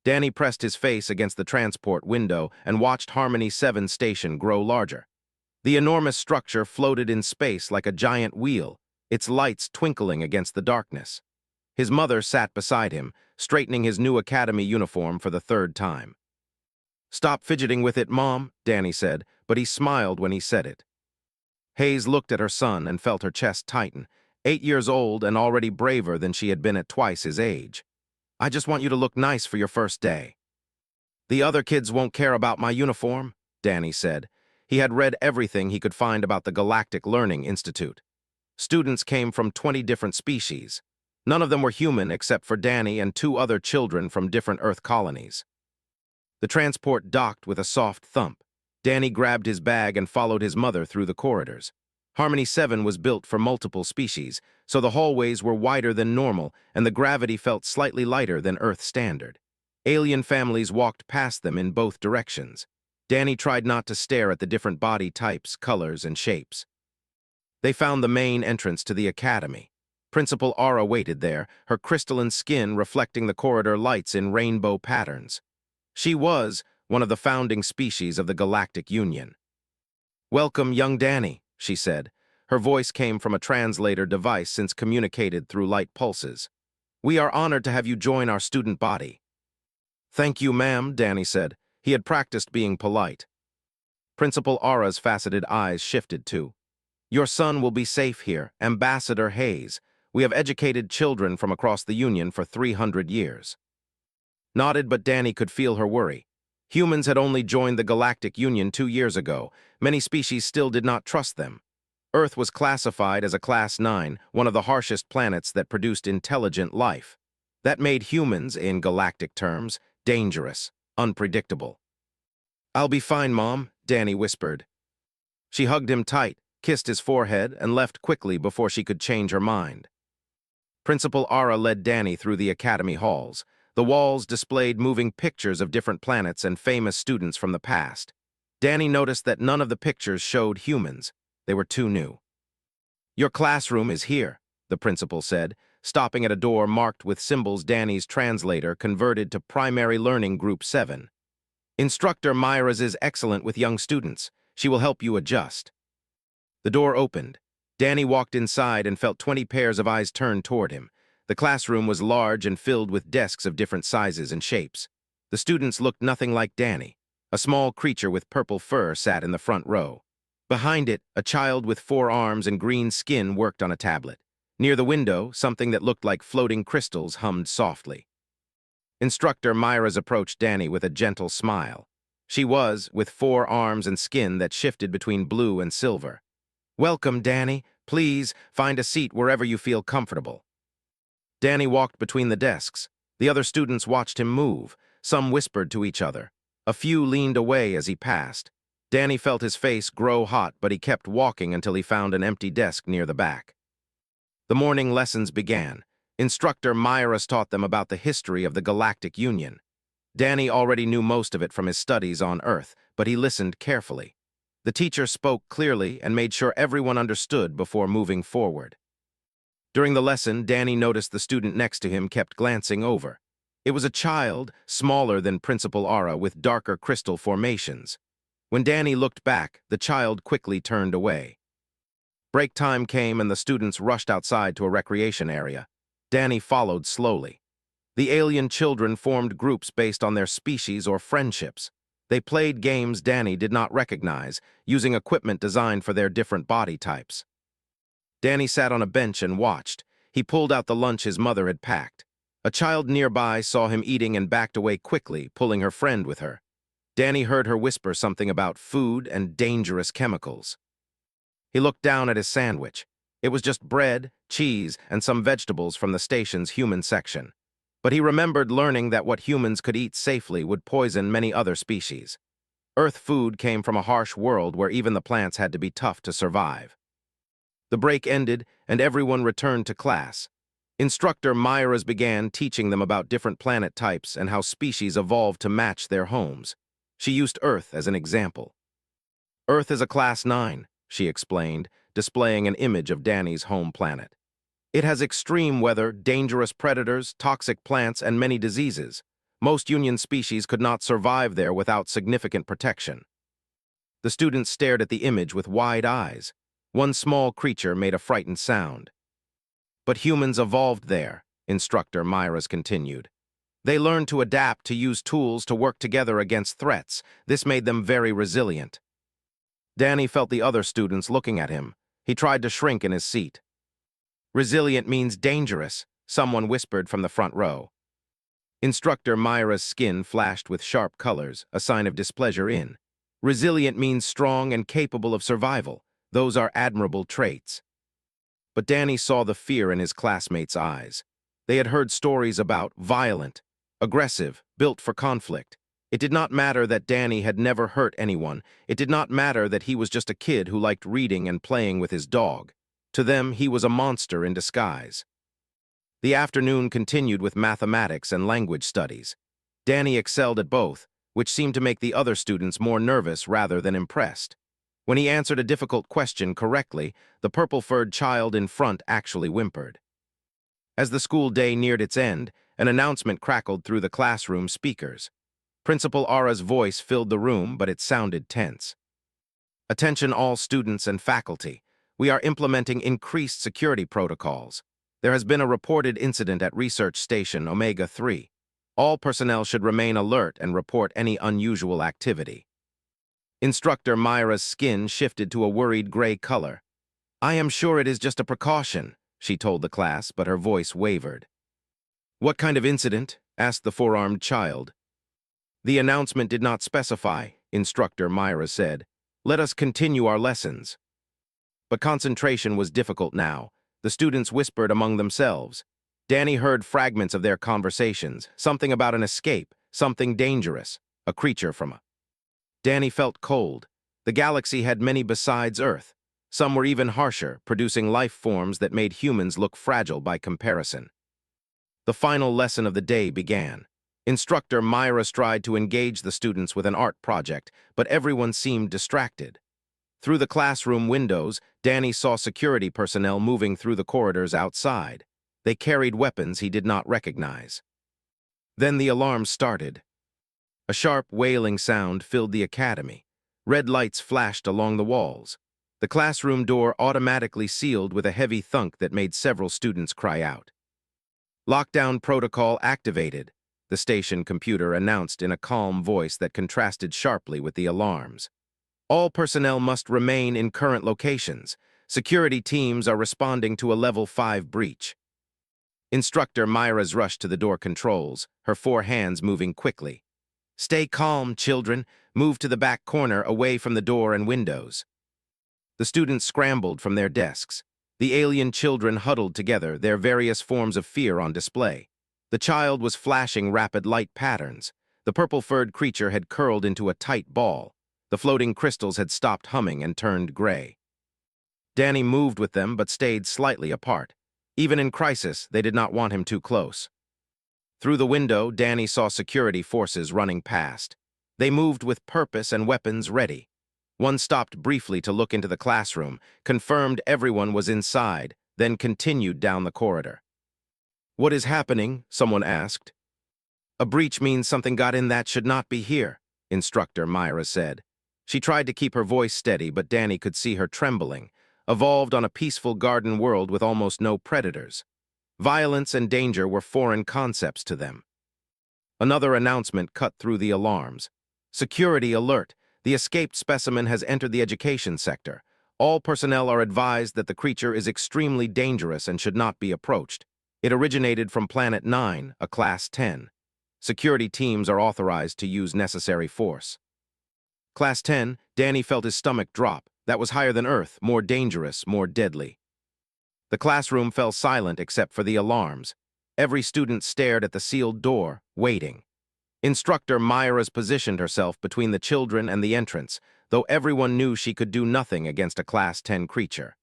Danny pressed his face against the transport window and watched Harmony 7 station grow larger. The enormous structure floated in space like a giant wheel, its lights twinkling against the darkness. His mother sat beside him, straightening his new academy uniform for the third time. "Stop fidgeting with it, Mom," Danny said, but he smiled when he said it. Hayes looked at her son and felt her chest tighten, 8 years old and already braver than she had been at twice his age. "I just want you to look nice for your first day." "The other kids won't care about my uniform," Danny said. He had read everything he could find about the Galactic Learning Institute. Students came from 20 different species. None of them were human except for Danny and 2 other children from different Earth colonies. The transport docked with a soft thump. Danny grabbed his bag and followed his mother through the corridors. Harmony 7 was built for multiple species, so the hallways were wider than normal and the gravity felt slightly lighter than Earth standard. Alien families walked past them in both directions. Danny tried not to stare at the different body types, colors, and shapes. They found the main entrance to the academy. Principal Aura waited there, her crystalline skin reflecting the corridor lights in rainbow patterns. She was one of the founding species of the Galactic Union. "Welcome, young Danny," she said. Her voice came from a translator device since communicated through light pulses. "We are honored to have you join our student body." "Thank you, ma'am," Danny said. He had practiced being polite. Principal Aura's faceted eyes shifted to, "Your son will be safe here, Ambassador Hayes. We have educated children from across the Union for 300 years. Nodded, but Danny could feel her worry. Humans had only joined the Galactic Union 2 years ago. Many species still did not trust them. Earth was classified as a Class 9, one of the harshest planets that produced intelligent life. That made humans, in galactic terms, dangerous, unpredictable. "I'll be fine, Mom," Danny whispered. She hugged him tight, kissed his forehead, and left quickly before she could change her mind. Principal Aura led Danny through the academy halls. The walls displayed moving pictures of different planets and famous students from the past. Danny noticed that none of the pictures showed humans. They were too new. "Your classroom is here," the principal said, stopping at a door marked with symbols. Danny's translator converted to Primary Learning Group 7. "Instructor Myra's is excellent with young students. She will help you adjust." The door opened. Danny walked inside and felt 20 pairs of eyes turned toward him. The classroom was large and filled with desks of different sizes and shapes. The students looked nothing like Danny. A small creature with purple fur sat in the front row. Behind it, a child with 4 arms and green skin worked on a tablet. Near the window, something that looked like floating crystals hummed softly. Instructor Myra's approached Danny with a gentle smile. She was, with 4 arms and skin that shifted between blue and silver. "Welcome, Danny. Please, find a seat wherever you feel comfortable." Danny walked between the desks. The other students watched him move. Some whispered to each other. A few leaned away as he passed. Danny felt his face grow hot, but he kept walking until he found an empty desk near the back. The morning lessons began. Instructor Myras taught them about the history of the Galactic Union. Danny already knew most of it from his studies on Earth, but he listened carefully. The teacher spoke clearly and made sure everyone understood before moving forward. During the lesson, Danny noticed the student next to him kept glancing over. It was a child, smaller than Principal Aura, with darker crystal formations. When Danny looked back, the child quickly turned away. Break time came and the students rushed outside to a recreation area. Danny followed slowly. The alien children formed groups based on their species or friendships. They played games Danny did not recognize, using equipment designed for their different body types. Danny sat on a bench and watched. He pulled out the lunch his mother had packed. A child nearby saw him eating and backed away quickly, pulling her friend with her. Danny heard her whisper something about food and dangerous chemicals. He looked down at his sandwich. It was just bread, cheese, and some vegetables from the station's human section. But he remembered learning that what humans could eat safely would poison many other species. Earth food came from a harsh world where even the plants had to be tough to survive. The break ended, and everyone returned to class. Instructor Myras began teaching them about different planet types and how species evolved to match their homes. She used Earth as an example. "Earth is a Class 9, she explained, displaying an image of Danny's home planet. "It has extreme weather, dangerous predators, toxic plants, and many diseases. Most Union species could not survive there without significant protection. The students stared at the image with wide eyes. One small creature made a frightened sound. But humans evolved there, Instructor Myras continued. They learned to adapt, to use tools, to work together against threats. This made them very resilient. Danny felt the other students looking at him. He tried to shrink in his seat. Resilient means dangerous, someone whispered from the front row. Instructor Myra's skin flashed with sharp colors, a sign of displeasure in. Resilient means strong and capable of survival. Those are admirable traits. But Danny saw the fear in his classmates' eyes. They had heard stories about violent, aggressive, built for conflict. It did not matter that Danny had never hurt anyone. It did not matter that he was just a kid who liked reading and playing with his dog. To them, he was a monster in disguise. The afternoon continued with mathematics and language studies. Danny excelled at both, which seemed to make the other students more nervous rather than impressed. When he answered a difficult question correctly, the purple-furred child in front actually whimpered. As the school day neared its end, an announcement crackled through the classroom speakers. Principal Ara's voice filled the room, but it sounded tense. Attention all students and faculty. We are implementing increased security protocols. There has been a reported incident at Research Station Omega-3. All personnel should remain alert and report any unusual activity. Instructor Myra's skin shifted to a worried gray color. I am sure it is just a precaution, she told the class, but her voice wavered. What kind of incident? Asked the four-armed child. The announcement did not specify, Instructor Myra said. Let us continue our lessons. But concentration was difficult now. The students whispered among themselves. Danny heard fragments of their conversations, something about an escape, something dangerous, a creature from a... Danny felt cold. The galaxy had many besides Earth. Some were even harsher, producing life forms that made humans look fragile by comparison. The final lesson of the day began. Instructor Myra tried to engage the students with an art project, but everyone seemed distracted. Through the classroom windows, Danny saw security personnel moving through the corridors outside. They carried weapons he did not recognize. Then the alarm started. A sharp, wailing sound filled the academy. Red lights flashed along the walls. The classroom door automatically sealed with a heavy thunk that made several students cry out. Lockdown protocol activated, the station computer announced in a calm voice that contrasted sharply with the alarms. All personnel must remain in current locations. Security teams are responding to a Level 5 breach. Instructor Myra's rushed to the door controls, her four hands moving quickly. Stay calm, children. Move to the back corner, away from the door and windows. The students scrambled from their desks. The alien children huddled together, their various forms of fear on display. The child was flashing rapid light patterns. The purple-furred creature had curled into a tight ball. The floating crystals had stopped humming and turned gray. Danny moved with them but stayed slightly apart. Even in crisis, they did not want him too close. Through the window, Danny saw security forces running past. They moved with purpose and weapons ready. One stopped briefly to look into the classroom, confirmed everyone was inside, then continued down the corridor. What is happening? Someone asked. A breach means something got in that should not be here, Instructor Myra said. She tried to keep her voice steady, but Danny could see her trembling. Evolved on a peaceful garden world with almost no predators. Violence and danger were foreign concepts to them. Another announcement cut through the alarms. Security alert. The escaped specimen has entered the education sector. All personnel are advised that the creature is extremely dangerous and should not be approached. It originated from Planet 9, a Class 10. Security teams are authorized to use necessary force. Class 10, Danny felt his stomach drop. That was higher than Earth, more dangerous, more deadly. The classroom fell silent except for the alarms. Every student stared at the sealed door, waiting. Instructor Myra's positioned herself between the children and the entrance, though everyone knew she could do nothing against a Class 10 creature.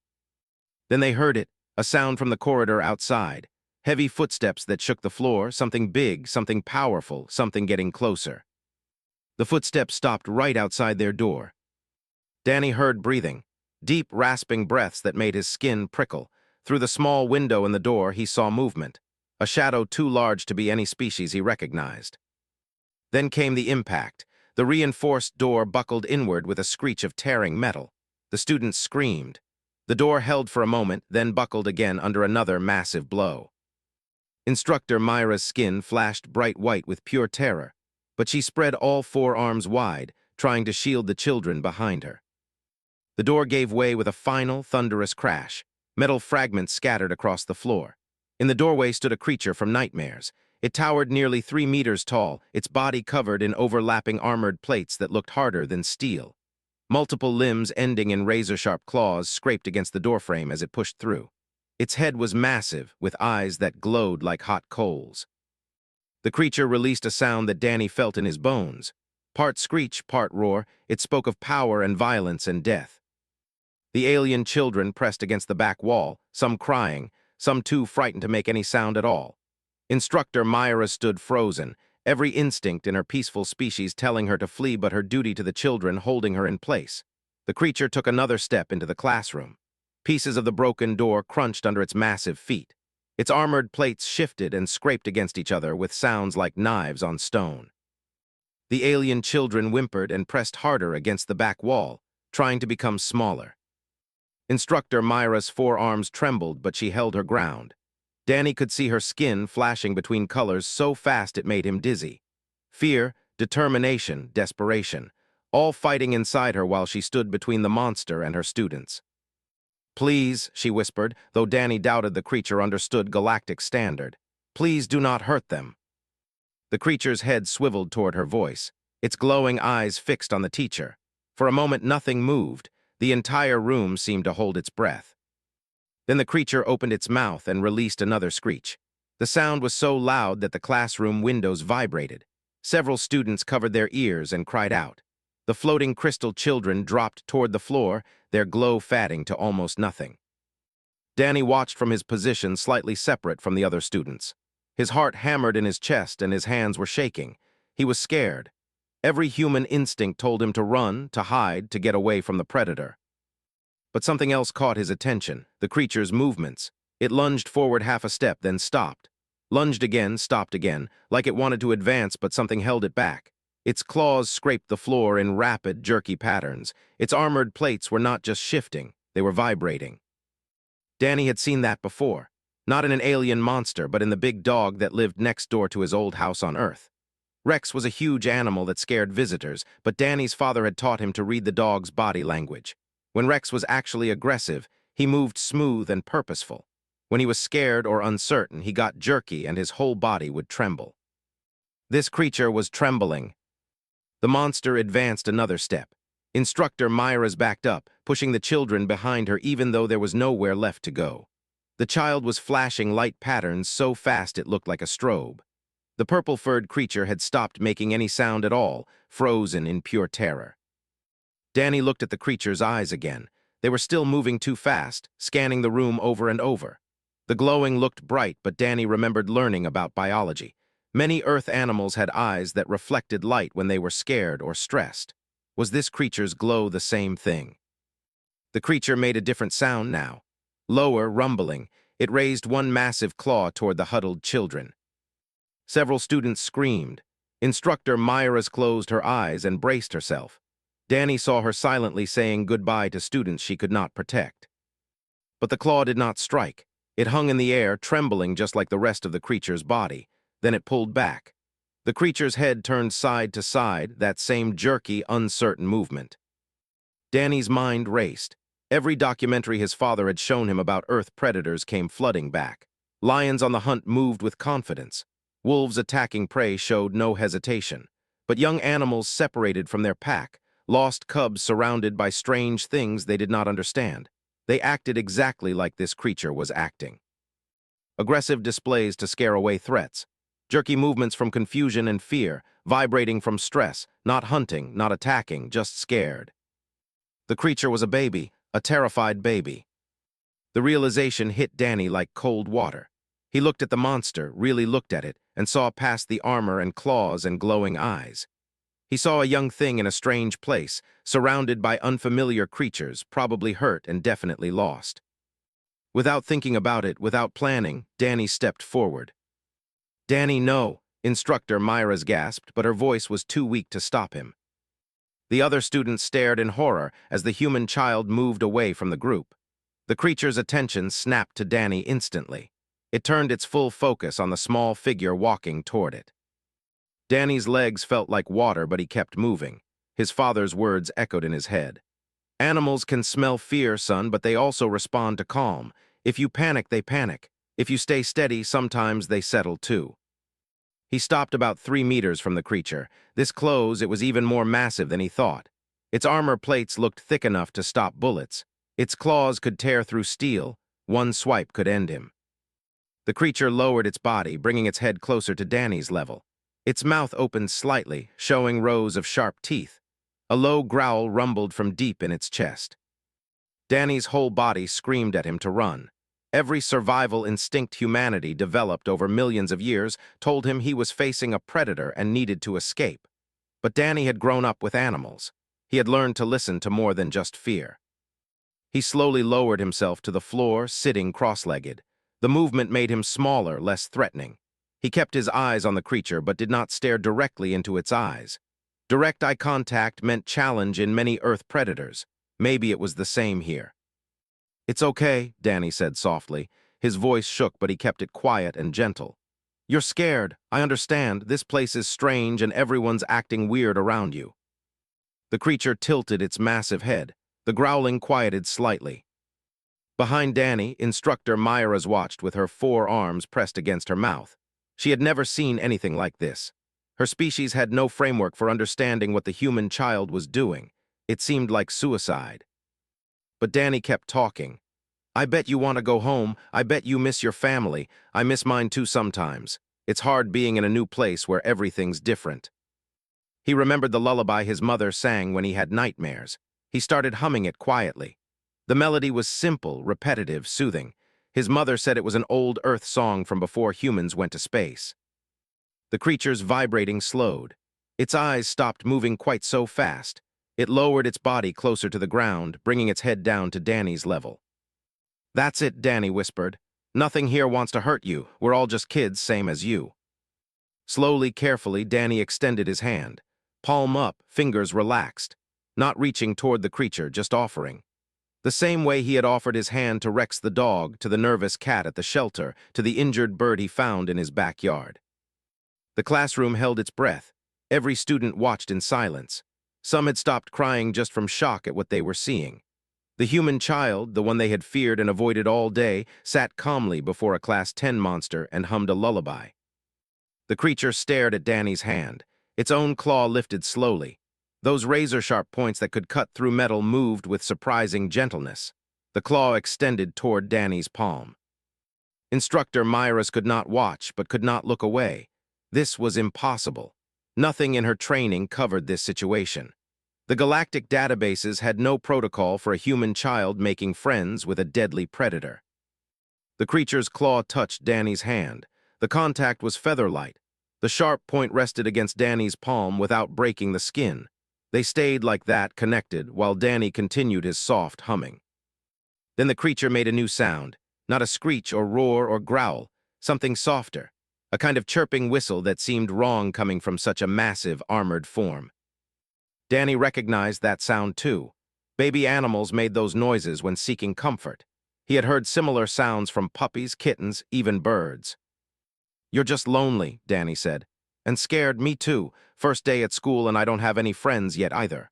Then they heard it, a sound from the corridor outside. Heavy footsteps that shook the floor, something big, something powerful, something getting closer. The footsteps stopped right outside their door. Danny heard breathing, deep, rasping breaths that made his skin prickle. Through the small window in the door, he saw movement, a shadow too large to be any species he recognized. Then came the impact. The reinforced door buckled inward with a screech of tearing metal. The students screamed. The door held for a moment, then buckled again under another massive blow. Instructor Myra's skin flashed bright white with pure terror, but she spread all four arms wide, trying to shield the children behind her. The door gave way with a final, thunderous crash. Metal fragments scattered across the floor. In the doorway stood a creature from nightmares. It towered nearly 3 meters tall, its body covered in overlapping armored plates that looked harder than steel. Multiple limbs ending in razor-sharp claws scraped against the doorframe as it pushed through. Its head was massive, with eyes that glowed like hot coals. The creature released a sound that Danny felt in his bones. Part screech, part roar, it spoke of power and violence and death. The alien children pressed against the back wall, some crying, some too frightened to make any sound at all. Instructor Myra stood frozen, every instinct in her peaceful species telling her to flee but her duty to the children holding her in place. The creature took another step into the classroom. Pieces of the broken door crunched under its massive feet. Its armored plates shifted and scraped against each other with sounds like knives on stone. The alien children whimpered and pressed harder against the back wall, trying to become smaller. Instructor Myra's forearms trembled, but she held her ground. Danny could see her skin flashing between colors so fast it made him dizzy. Fear, determination, desperation, all fighting inside her while she stood between the monster and her students. "Please," she whispered, though Danny doubted the creature understood Galactic standard. "Please do not hurt them." The creature's head swiveled toward her voice, its glowing eyes fixed on the teacher. For a moment nothing moved. The entire room seemed to hold its breath. Then the creature opened its mouth and released another screech. The sound was so loud that the classroom windows vibrated. Several students covered their ears and cried out. The floating crystal children dropped toward the floor, their glow fading to almost nothing. Danny watched from his position slightly separate from the other students. His heart hammered in his chest and his hands were shaking. He was scared. Every human instinct told him to run, to hide, to get away from the predator. But something else caught his attention, the creature's movements. It lunged forward half a step, then stopped. Lunged again, stopped again, like it wanted to advance but something held it back. Its claws scraped the floor in rapid, jerky patterns. Its armored plates were not just shifting, they were vibrating. Danny had seen that before. Not in an alien monster, but in the big dog that lived next door to his old house on Earth. Rex was a huge animal that scared visitors, but Danny's father had taught him to read the dog's body language. When Rex was actually aggressive, he moved smooth and purposeful. When he was scared or uncertain, he got jerky and his whole body would tremble. This creature was trembling. The monster advanced another step. Instructor Myra's backed up, pushing the children behind her even though there was nowhere left to go. The child was flashing light patterns so fast it looked like a strobe. The purple-furred creature had stopped making any sound at all, frozen in pure terror. Danny looked at the creature's eyes again. They were still moving too fast, scanning the room over and over. The glowing looked bright, but Danny remembered learning about biology. Many Earth animals had eyes that reflected light when they were scared or stressed. Was this creature's glow the same thing? The creature made a different sound now. Lower, rumbling, it raised one massive claw toward the huddled children. Several students screamed. Instructor Myra's closed her eyes and braced herself. Danny saw her silently saying goodbye to students she could not protect. But the claw did not strike. It hung in the air, trembling just like the rest of the creature's body. Then it pulled back. The creature's head turned side to side, that same jerky, uncertain movement. Danny's mind raced. Every documentary his father had shown him about Earth predators came flooding back. Lions on the hunt moved with confidence. Wolves attacking prey showed no hesitation. But young animals separated from their pack, lost cubs surrounded by strange things they did not understand. They acted exactly like this creature was acting. Aggressive displays to scare away threats. Jerky movements from confusion and fear, vibrating from stress, not hunting, not attacking, just scared. The creature was a baby, a terrified baby. The realization hit Danny like cold water. He looked at the monster, really looked at it, and saw past the armor and claws and glowing eyes. He saw a young thing in a strange place, surrounded by unfamiliar creatures, probably hurt and definitely lost. Without thinking about it, without planning, Danny stepped forward. "Danny, no," Instructor Myra's gasped, but her voice was too weak to stop him. The other students stared in horror as the human child moved away from the group. The creature's attention snapped to Danny instantly. It turned its full focus on the small figure walking toward it. Danny's legs felt like water, but he kept moving. His father's words echoed in his head. Animals can smell fear, son, but they also respond to calm. If you panic, they panic. If you stay steady, sometimes they settle too. He stopped about 3 meters from the creature. This close, it was even more massive than he thought. Its armor plates looked thick enough to stop bullets. Its claws could tear through steel. One swipe could end him. The creature lowered its body, bringing its head closer to Danny's level. Its mouth opened slightly, showing rows of sharp teeth. A low growl rumbled from deep in its chest. Danny's whole body screamed at him to run. Every survival instinct humanity developed over millions of years told him he was facing a predator and needed to escape. But Danny had grown up with animals. He had learned to listen to more than just fear. He slowly lowered himself to the floor, sitting cross-legged. The movement made him smaller, less threatening. He kept his eyes on the creature but did not stare directly into its eyes. Direct eye contact meant challenge in many Earth predators. Maybe it was the same here. "It's okay," Danny said softly. His voice shook, but he kept it quiet and gentle. "You're scared. I understand. This place is strange and everyone's acting weird around you." The creature tilted its massive head. The growling quieted slightly. Behind Danny, Instructor Myra's watched with her 4 arms pressed against her mouth. She had never seen anything like this. Her species had no framework for understanding what the human child was doing. It seemed like suicide. But Danny kept talking. "I bet you want to go home. I bet you miss your family. I miss mine too sometimes. It's hard being in a new place where everything's different." He remembered the lullaby his mother sang when he had nightmares. He started humming it quietly. The melody was simple, repetitive, soothing. His mother said it was an old Earth song from before humans went to space. The creature's vibrating slowed. Its eyes stopped moving quite so fast. It lowered its body closer to the ground, bringing its head down to Danny's level. "That's it," Danny whispered. "Nothing here wants to hurt you. We're all just kids, same as you." Slowly, carefully, Danny extended his hand. Palm up, fingers relaxed. Not reaching toward the creature, just offering. The same way he had offered his hand to Rex the dog, to the nervous cat at the shelter, to the injured bird he found in his backyard. The classroom held its breath. Every student watched in silence. Some had stopped crying just from shock at what they were seeing. The human child, the one they had feared and avoided all day, sat calmly before a Class 10 monster and hummed a lullaby. The creature stared at Danny's hand. Its own claw lifted slowly. Those razor-sharp points that could cut through metal moved with surprising gentleness. The claw extended toward Danny's palm. Instructor Myra's could not watch, but could not look away. This was impossible. Nothing in her training covered this situation. The galactic databases had no protocol for a human child making friends with a deadly predator. The creature's claw touched Danny's hand. The contact was feather-light. The sharp point rested against Danny's palm without breaking the skin. They stayed like that, connected, while Danny continued his soft humming. Then the creature made a new sound, not a screech or roar or growl, something softer, a kind of chirping whistle that seemed wrong coming from such a massive, armored form. Danny recognized that sound too. Baby animals made those noises when seeking comfort. He had heard similar sounds from puppies, kittens, even birds. "You're just lonely," Danny said. "And scared, me too. First day at school and I don't have any friends yet either."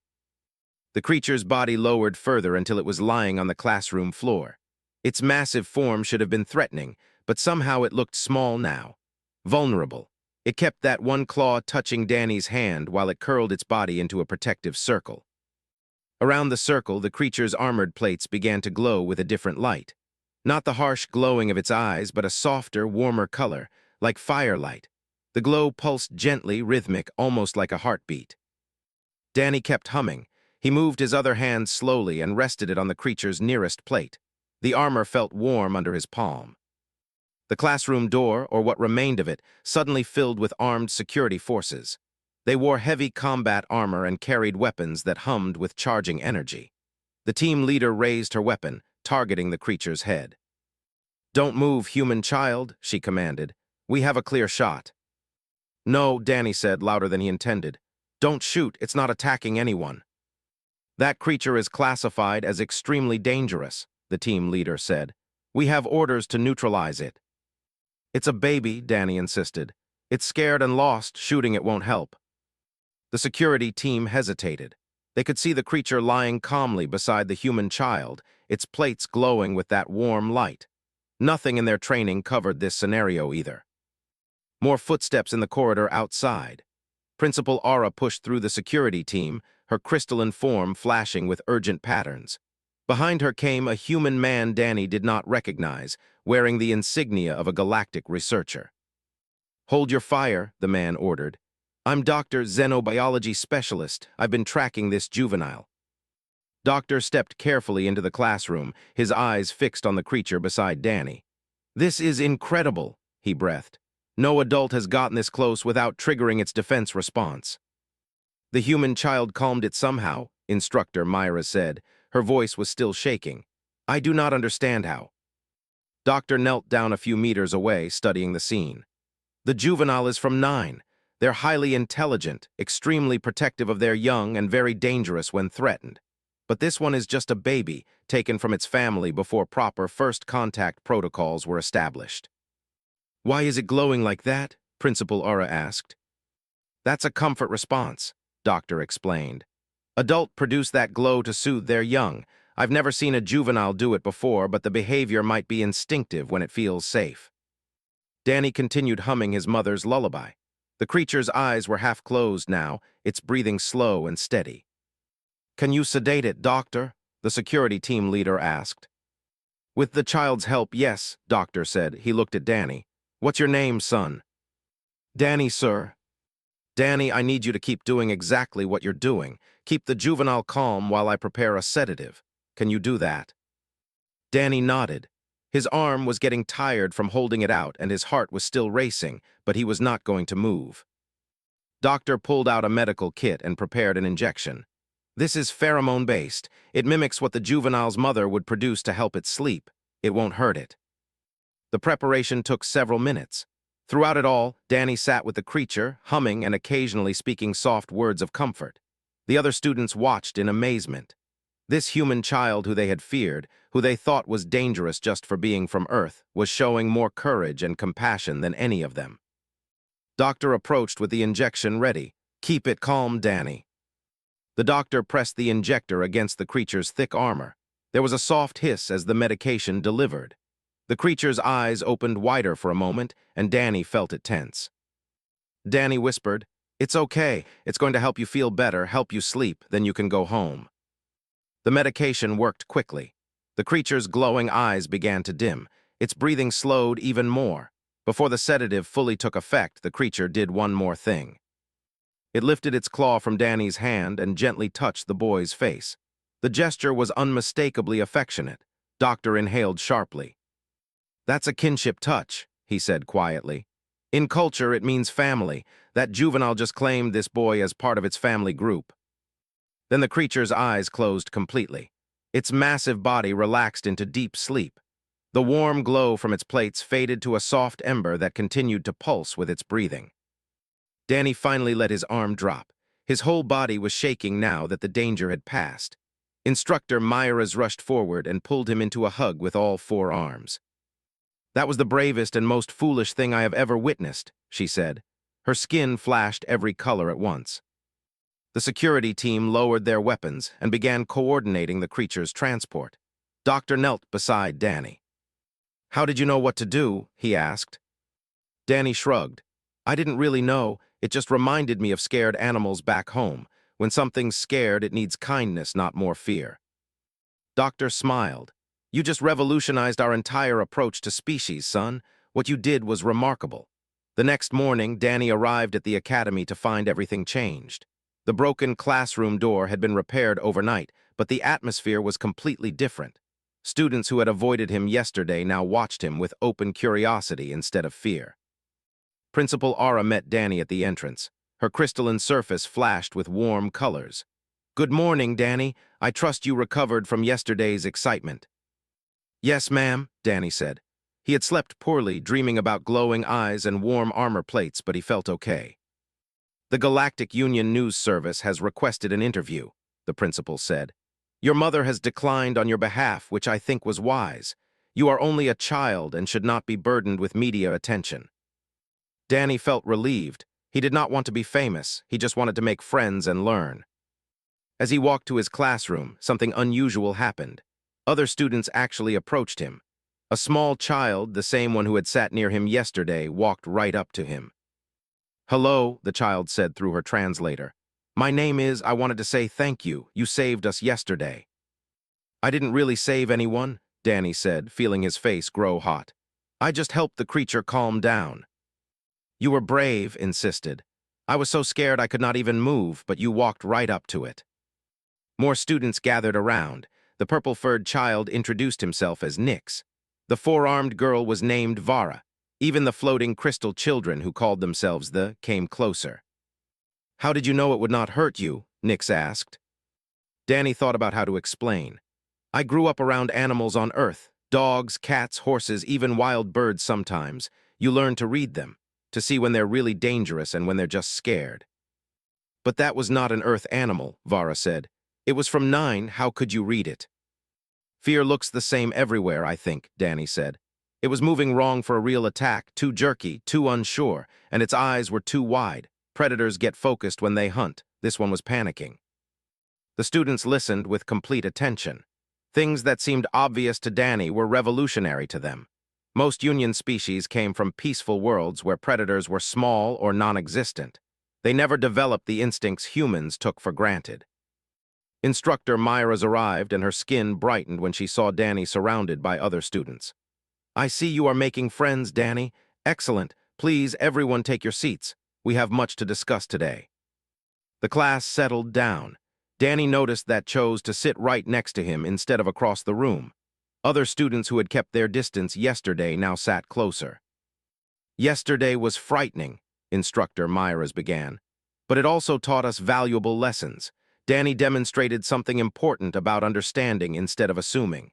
The creature's body lowered further until it was lying on the classroom floor. Its massive form should have been threatening, but somehow it looked small now. Vulnerable. It kept that one claw touching Danny's hand while it curled its body into a protective circle. Around the circle, the creature's armored plates began to glow with a different light. Not the harsh glowing of its eyes, but a softer, warmer color, like firelight. The glow pulsed gently, rhythmic, almost like a heartbeat. Danny kept humming. He moved his other hand slowly and rested it on the creature's nearest plate. The armor felt warm under his palm. The classroom door, or what remained of it, suddenly filled with armed security forces. They wore heavy combat armor and carried weapons that hummed with charging energy. The team leader raised her weapon, targeting the creature's head. "Don't move, human child," she commanded. "We have a clear shot." No, Danny said, louder than he intended. Don't shoot, it's not attacking anyone. That creature is classified as extremely dangerous, the team leader said. We have orders to neutralize it. It's a baby, Danny insisted. It's scared and lost, shooting it won't help. The security team hesitated. They could see the creature lying calmly beside the human child, its plates glowing with that warm light. Nothing in their training covered this scenario either. More footsteps in the corridor outside. Principal Aura pushed through the security team, her crystalline form flashing with urgent patterns. Behind her came a human man Danny did not recognize, wearing the insignia of a galactic researcher. Hold your fire, the man ordered. I'm Dr. Xenobiology Specialist. I've been tracking this juvenile. Doctor stepped carefully into the classroom, his eyes fixed on the creature beside Danny. This is incredible, he breathed. No adult has gotten this close without triggering its defense response. The human child calmed it somehow, Instructor Myra said. Her voice was still shaking. I do not understand how. Doctor knelt down a few meters away, studying the scene. The juvenile is from 9. They're highly intelligent, extremely protective of their young, and very dangerous when threatened. But this one is just a baby, taken from its family before proper first contact protocols were established. Why is it glowing like that? Principal Aura asked. That's a comfort response, Doctor explained. Adults produce that glow to soothe their young. I've never seen a juvenile do it before, but the behavior might be instinctive when it feels safe. Danny continued humming his mother's lullaby. The creature's eyes were half closed now, its breathing slow and steady. Can you sedate it, Doctor? The security team leader asked. With the child's help, yes, Doctor said. He looked at Danny. What's your name, son? Danny, sir. Danny, I need you to keep doing exactly what you're doing. Keep the juvenile calm while I prepare a sedative. Can you do that? Danny nodded. His arm was getting tired from holding it out and his heart was still racing, but he was not going to move. Doctor pulled out a medical kit and prepared an injection. This is pheromone-based. It mimics what the juvenile's mother would produce to help it sleep. It won't hurt it. The preparation took several minutes. Throughout it all, Danny sat with the creature, humming and occasionally speaking soft words of comfort. The other students watched in amazement. This human child who they had feared, who they thought was dangerous just for being from Earth, was showing more courage and compassion than any of them. Doctor approached with the injection ready. Keep it calm, Danny. The doctor pressed the injector against the creature's thick armor. There was a soft hiss as the medication delivered. The creature's eyes opened wider for a moment, and Danny felt it tense. Danny whispered, It's okay. It's going to help you feel better, help you sleep, then you can go home. The medication worked quickly. The creature's glowing eyes began to dim. Its breathing slowed even more. Before the sedative fully took effect, the creature did one more thing. It lifted its claw from Danny's hand and gently touched the boy's face. The gesture was unmistakably affectionate. Doctor inhaled sharply. That's a kinship touch, he said quietly. In culture, it means family. That juvenile just claimed this boy as part of its family group. Then the creature's eyes closed completely. Its massive body relaxed into deep sleep. The warm glow from its plates faded to a soft ember that continued to pulse with its breathing. Danny finally let his arm drop. His whole body was shaking now that the danger had passed. Instructor Myra's rushed forward and pulled him into a hug with all 4 arms. That was the bravest and most foolish thing I have ever witnessed, she said. Her skin flashed every color at once. The security team lowered their weapons and began coordinating the creature's transport. Doctor knelt beside Danny. How did you know what to do? He asked. Danny shrugged. I didn't really know. It just reminded me of scared animals back home. When something's scared, it needs kindness, not more fear. Doctor smiled. You just revolutionized our entire approach to species, son. What you did was remarkable. The next morning, Danny arrived at the academy to find everything changed. The broken classroom door had been repaired overnight, but the atmosphere was completely different. Students who had avoided him yesterday now watched him with open curiosity instead of fear. Principal Aura met Danny at the entrance. Her crystalline surface flashed with warm colors. Good morning, Danny. I trust you recovered from yesterday's excitement. Yes, ma'am, Danny said. He had slept poorly, dreaming about glowing eyes and warm armor plates, but he felt okay. "The Galactic Union News Service has requested an interview," the principal said. "Your mother has declined on your behalf, which I think was wise. You are only a child and should not be burdened with media attention." Danny felt relieved. He did not want to be famous. He just wanted to make friends and learn. As he walked to his classroom, something unusual happened. Other students actually approached him. A small child, the same one who had sat near him yesterday, walked right up to him. "Hello," the child said through her translator. "My name is, I wanted to say thank you. You saved us yesterday." "I didn't really save anyone," Danny said, feeling his face grow hot. "I just helped the creature calm down." "You were brave," insisted. "I was so scared I could not even move, but you walked right up to it." More students gathered around. The purple-furred child introduced himself as Nyx. The four-armed girl was named Vara. Even the floating crystal children, who called themselves the, came closer. "How did you know it would not hurt you?" Nyx asked. Danny thought about how to explain. "I grew up around animals on Earth. Dogs, cats, horses, even wild birds sometimes. You learn to read them, to see when they're really dangerous and when they're just scared." "But that was not an Earth animal," Vara said. "It was from 9, how could you read it?" "Fear looks the same everywhere, I think," Danny said. "It was moving wrong for a real attack, too jerky, too unsure, and its eyes were too wide. Predators get focused when they hunt. This one was panicking." The students listened with complete attention. Things that seemed obvious to Danny were revolutionary to them. Most Union species came from peaceful worlds where predators were small or non-existent. They never developed the instincts humans took for granted. Instructor Myra's arrived, and her skin brightened when she saw Danny surrounded by other students. "I see you are making friends, Danny. Excellent. Please, everyone take your seats. We have much to discuss today." The class settled down. Danny noticed that chose to sit right next to him instead of across the room. Other students who had kept their distance yesterday now sat closer. "Yesterday was frightening," Instructor Myra's began, "but it also taught us valuable lessons. Danny demonstrated something important about understanding instead of assuming."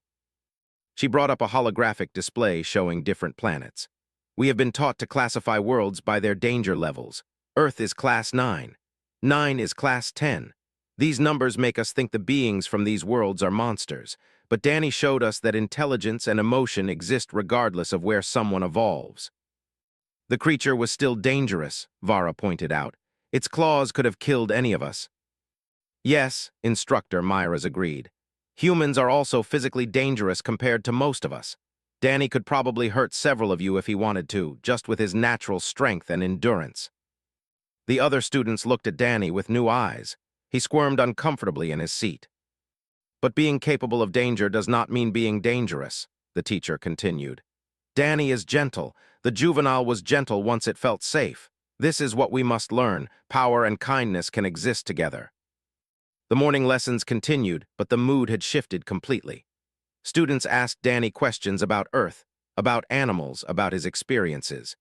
She brought up a holographic display showing different planets. "We have been taught to classify worlds by their danger levels. Earth is Class 9. 9 is Class 10. These numbers make us think the beings from these worlds are monsters, but Danny showed us that intelligence and emotion exist regardless of where someone evolves." "The creature was still dangerous," Vara pointed out. "Its claws could have killed any of us." "Yes," Instructor Myra's agreed. "Humans are also physically dangerous compared to most of us. Danny could probably hurt several of you if he wanted to, just with his natural strength and endurance." The other students looked at Danny with new eyes. He squirmed uncomfortably in his seat. "But being capable of danger does not mean being dangerous," the teacher continued. "Danny is gentle. The juvenile was gentle once it felt safe. This is what we must learn. Power and kindness can exist together." The morning lessons continued, but the mood had shifted completely. Students asked Danny questions about Earth, about animals, about his experiences.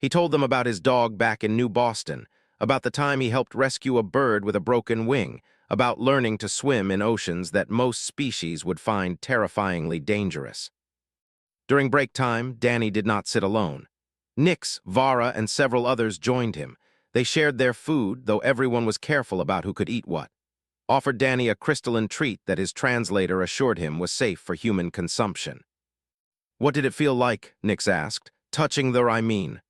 He told them about his dog back in New Boston, about the time he helped rescue a bird with a broken wing, about learning to swim in oceans that most species would find terrifyingly dangerous. During break time, Danny did not sit alone. Nyx, Vara, and several others joined him. They shared their food, though everyone was careful about who could eat what. Offered Danny a crystalline treat that his translator assured him was safe for human consumption. "What did it feel like?" Nyx asked. "Touching the I mean."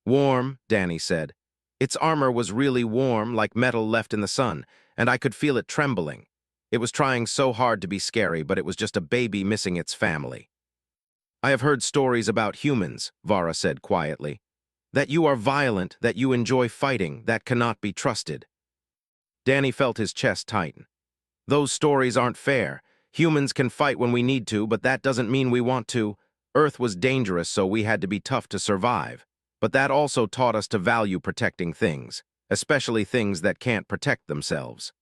"Warm," Danny said. "Its armor was really warm, like metal left in the sun, and I could feel it trembling. It was trying so hard to be scary, but it was just a baby missing its family." "I have heard stories about humans," Vara said quietly. "That you are violent, that you enjoy fighting, that cannot be trusted." Danny felt his chest tighten. "Those stories aren't fair. Humans can fight when we need to, but that doesn't mean we want to. Earth was dangerous, so we had to be tough to survive. But that also taught us to value protecting things, especially things that can't protect themselves."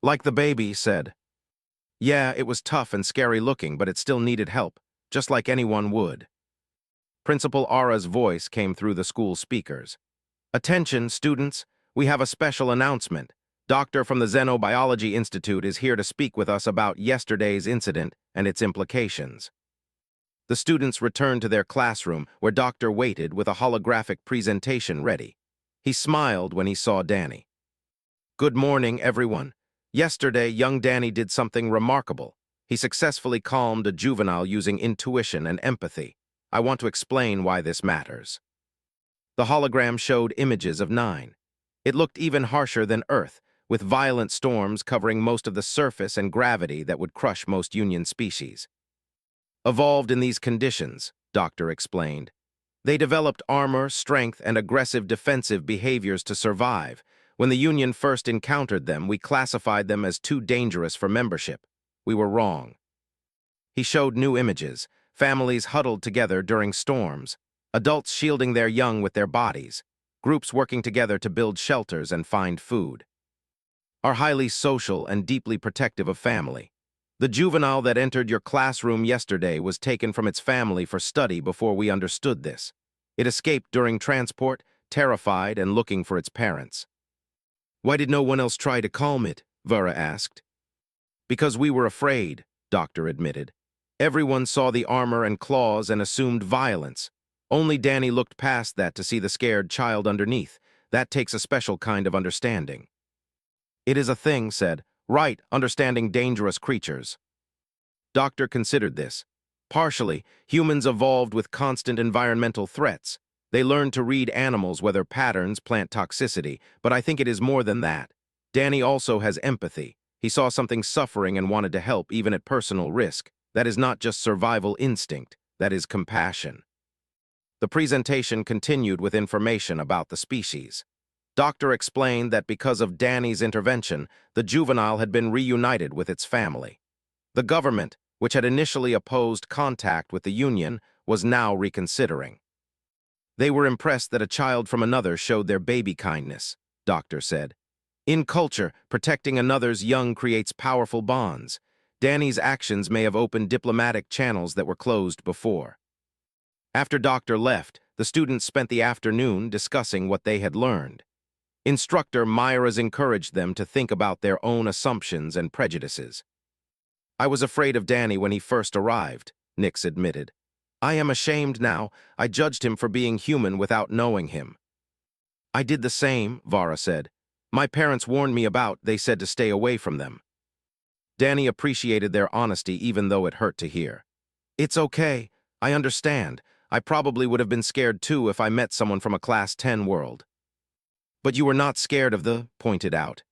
"Like the baby said." "Yeah, it was tough and scary looking, but it still needed help, just like anyone would." Principal Ara's voice came through the school speakers. "Attention, students. We have a special announcement. Doctor from the Xenobiology Institute is here to speak with us about yesterday's incident and its implications." The students returned to their classroom, where Doctor waited with a holographic presentation ready. He smiled when he saw Danny. "Good morning, everyone. Yesterday, young Danny did something remarkable. He successfully calmed a juvenile using intuition and empathy. I want to explain why this matters." The hologram showed images of 9. It looked even harsher than Earth, with violent storms covering most of the surface and gravity that would crush most Union species. Evolved in these conditions, Doctor explained. They developed armor, strength, and aggressive defensive behaviors to survive. When the Union first encountered them, we classified them as too dangerous for membership. We were wrong. He showed new images, families huddled together during storms, adults shielding their young with their bodies, groups working together to build shelters and find food. Are highly social and deeply protective of family. The juvenile that entered your classroom yesterday was taken from its family for study before we understood this. It escaped during transport, terrified and looking for its parents. "Why did no one else try to calm it?" Vera asked. "Because we were afraid," Doctor admitted. "Everyone saw the armor and claws and assumed violence. Only Danny looked past that to see the scared child underneath. That takes a special kind of understanding." "It is a thing," said, "right, understanding dangerous creatures." Doctor considered this. Partially, humans evolved with constant environmental threats. They learned to read animals, whether patterns, plant toxicity, but I think it is more than that. Danny also has empathy. He saw something suffering and wanted to help, even at personal risk. That is not just survival instinct, that is compassion. The presentation continued with information about the species. Doctor explained that because of Danny's intervention, the juvenile had been reunited with its family. The government, which had initially opposed contact with the Union, was now reconsidering. They were impressed that a child from another showed their baby kindness, Doctor said. In culture, protecting another's young creates powerful bonds. Danny's actions may have opened diplomatic channels that were closed before. After Doctor left, the students spent the afternoon discussing what they had learned. Instructor Myra's encouraged them to think about their own assumptions and prejudices. "I was afraid of Danny when he first arrived," Nix admitted. "I am ashamed now. I judged him for being human without knowing him." "I did the same," Vara said. "My parents warned me they said to stay away from them." Danny appreciated their honesty even though it hurt to hear. "It's okay. I understand. I probably would have been scared too if I met someone from a Class 10 world." "But you were not scared of pointed out."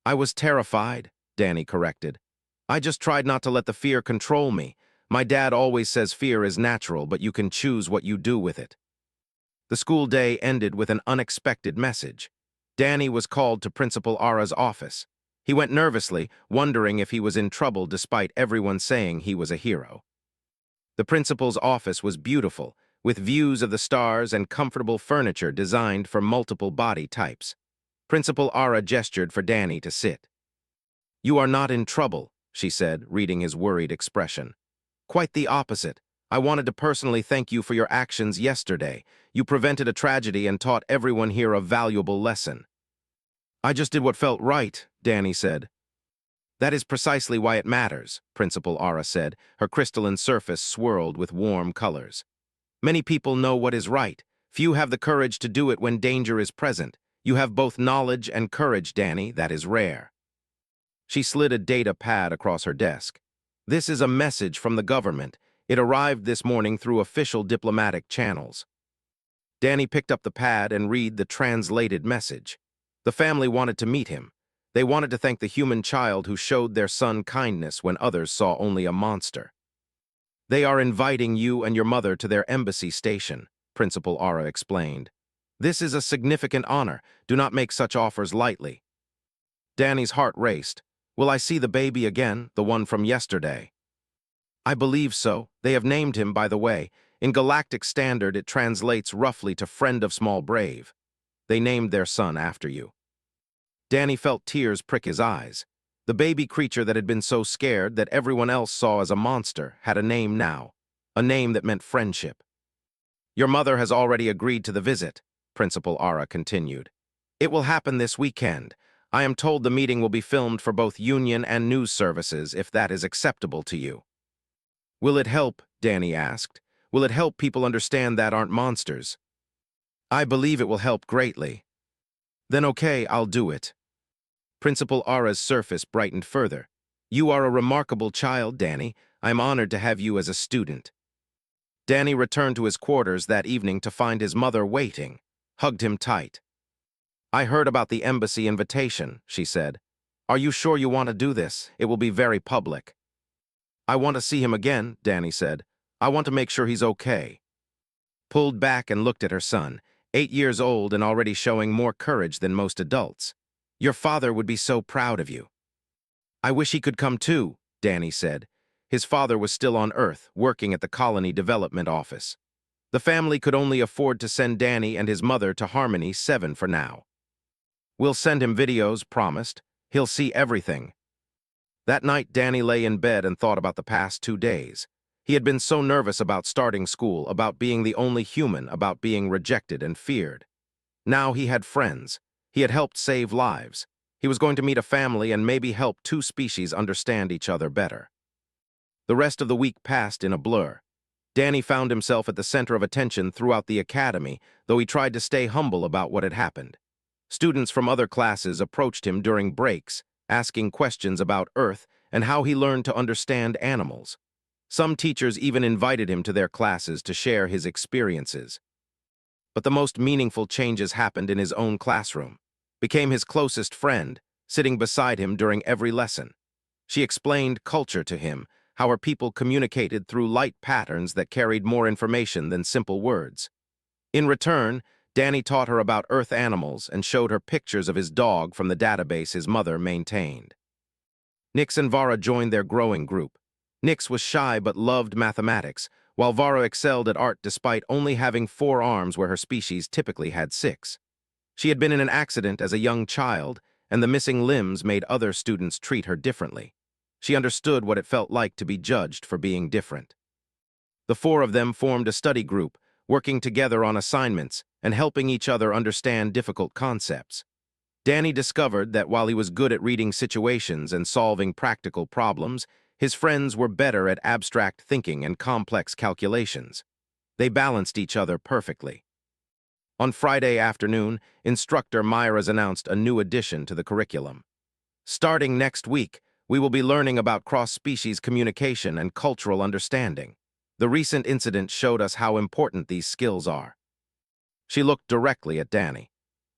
"I was terrified," Danny corrected. "I just tried not to let the fear control me. My dad always says fear is natural, but you can choose what you do with it." The school day ended with an unexpected message. Danny was called to Principal Ara's office. He went nervously, wondering if he was in trouble despite everyone saying he was a hero. The principal's office was beautiful, with views of the stars and comfortable furniture designed for multiple body types. Principal Ara gestured for Danny to sit. "You are not in trouble," she said, reading his worried expression. "Quite the opposite. I wanted to personally thank you for your actions yesterday. You prevented a tragedy and taught everyone here a valuable lesson." "I just did what felt right," Danny said. "That is precisely why it matters," Principal Ara said, her crystalline surface swirled with warm colors. "Many people know what is right. Few have the courage to do it when danger is present. You have both knowledge and courage, Danny. That is rare." She slid a data pad across her desk. "This is a message from the government. It arrived this morning through official diplomatic channels." Danny picked up the pad and read the translated message. The family wanted to meet him. They wanted to thank the human child who showed their son kindness when others saw only a monster. "They are inviting you and your mother to their embassy station," Principal Ara explained. "This is a significant honor. Do not make such offers lightly." Danny's heart raced. "Will I see the baby again, the one from yesterday?" "I believe so. They have named him, by the way. In Galactic Standard, it translates roughly to Friend of Small Brave. They named their son after you." Danny felt tears prick his eyes. The baby creature that had been so scared that everyone else saw as a monster had a name now, a name that meant friendship. "Your mother has already agreed to the visit," Principal Ara continued. "It will happen this weekend. I am told the meeting will be filmed for both Union and news services, if that is acceptable to you." "Will it help?" Danny asked. Will it help people understand that aren't monsters? I believe it will help greatly. Then okay, I'll do it. Principal Ara's surface brightened further. You are a remarkable child, Danny. I'm honored to have you as a student. Danny returned to his quarters that evening to find his mother waiting, hugged him tight. I heard about the embassy invitation, she said. Are you sure you want to do this? It will be very public. I want to see him again, Danny said. I want to make sure he's okay. Pulled back and looked at her son, 8 years old and already showing more courage than most adults. Your father would be so proud of you. I wish he could come too, Danny said. His father was still on Earth, working at the Colony Development Office. The family could only afford to send Danny and his mother to Harmony 7 for now. We'll send him videos, promised. He'll see everything. That night, Danny lay in bed and thought about the past 2 days. He had been so nervous about starting school, about being the only human, about being rejected and feared. Now he had friends. He had helped save lives. He was going to meet a family and maybe help 2 species understand each other better. The rest of the week passed in a blur. Danny found himself at the center of attention throughout the academy, though he tried to stay humble about what had happened. Students from other classes approached him during breaks, asking questions about Earth and how he learned to understand animals. Some teachers even invited him to their classes to share his experiences. But the most meaningful changes happened in his own classroom. Became his closest friend, sitting beside him during every lesson. She explained culture to him, how her people communicated through light patterns that carried more information than simple words. In return, Danny taught her about Earth animals and showed her pictures of his dog from the database his mother maintained. Nix and Vara joined their growing group. Nix was shy but loved mathematics, while Vara excelled at art despite only having 4 arms where her species typically had 6. She had been in an accident as a young child, and the missing limbs made other students treat her differently. She understood what it felt like to be judged for being different. The 4 of them formed a study group, working together on assignments and helping each other understand difficult concepts. Danny discovered that while he was good at reading situations and solving practical problems, his friends were better at abstract thinking and complex calculations. They balanced each other perfectly. On Friday afternoon, instructor Myers announced a new addition to the curriculum. Starting next week, we will be learning about cross-species communication and cultural understanding. The recent incident showed us how important these skills are. She looked directly at Danny.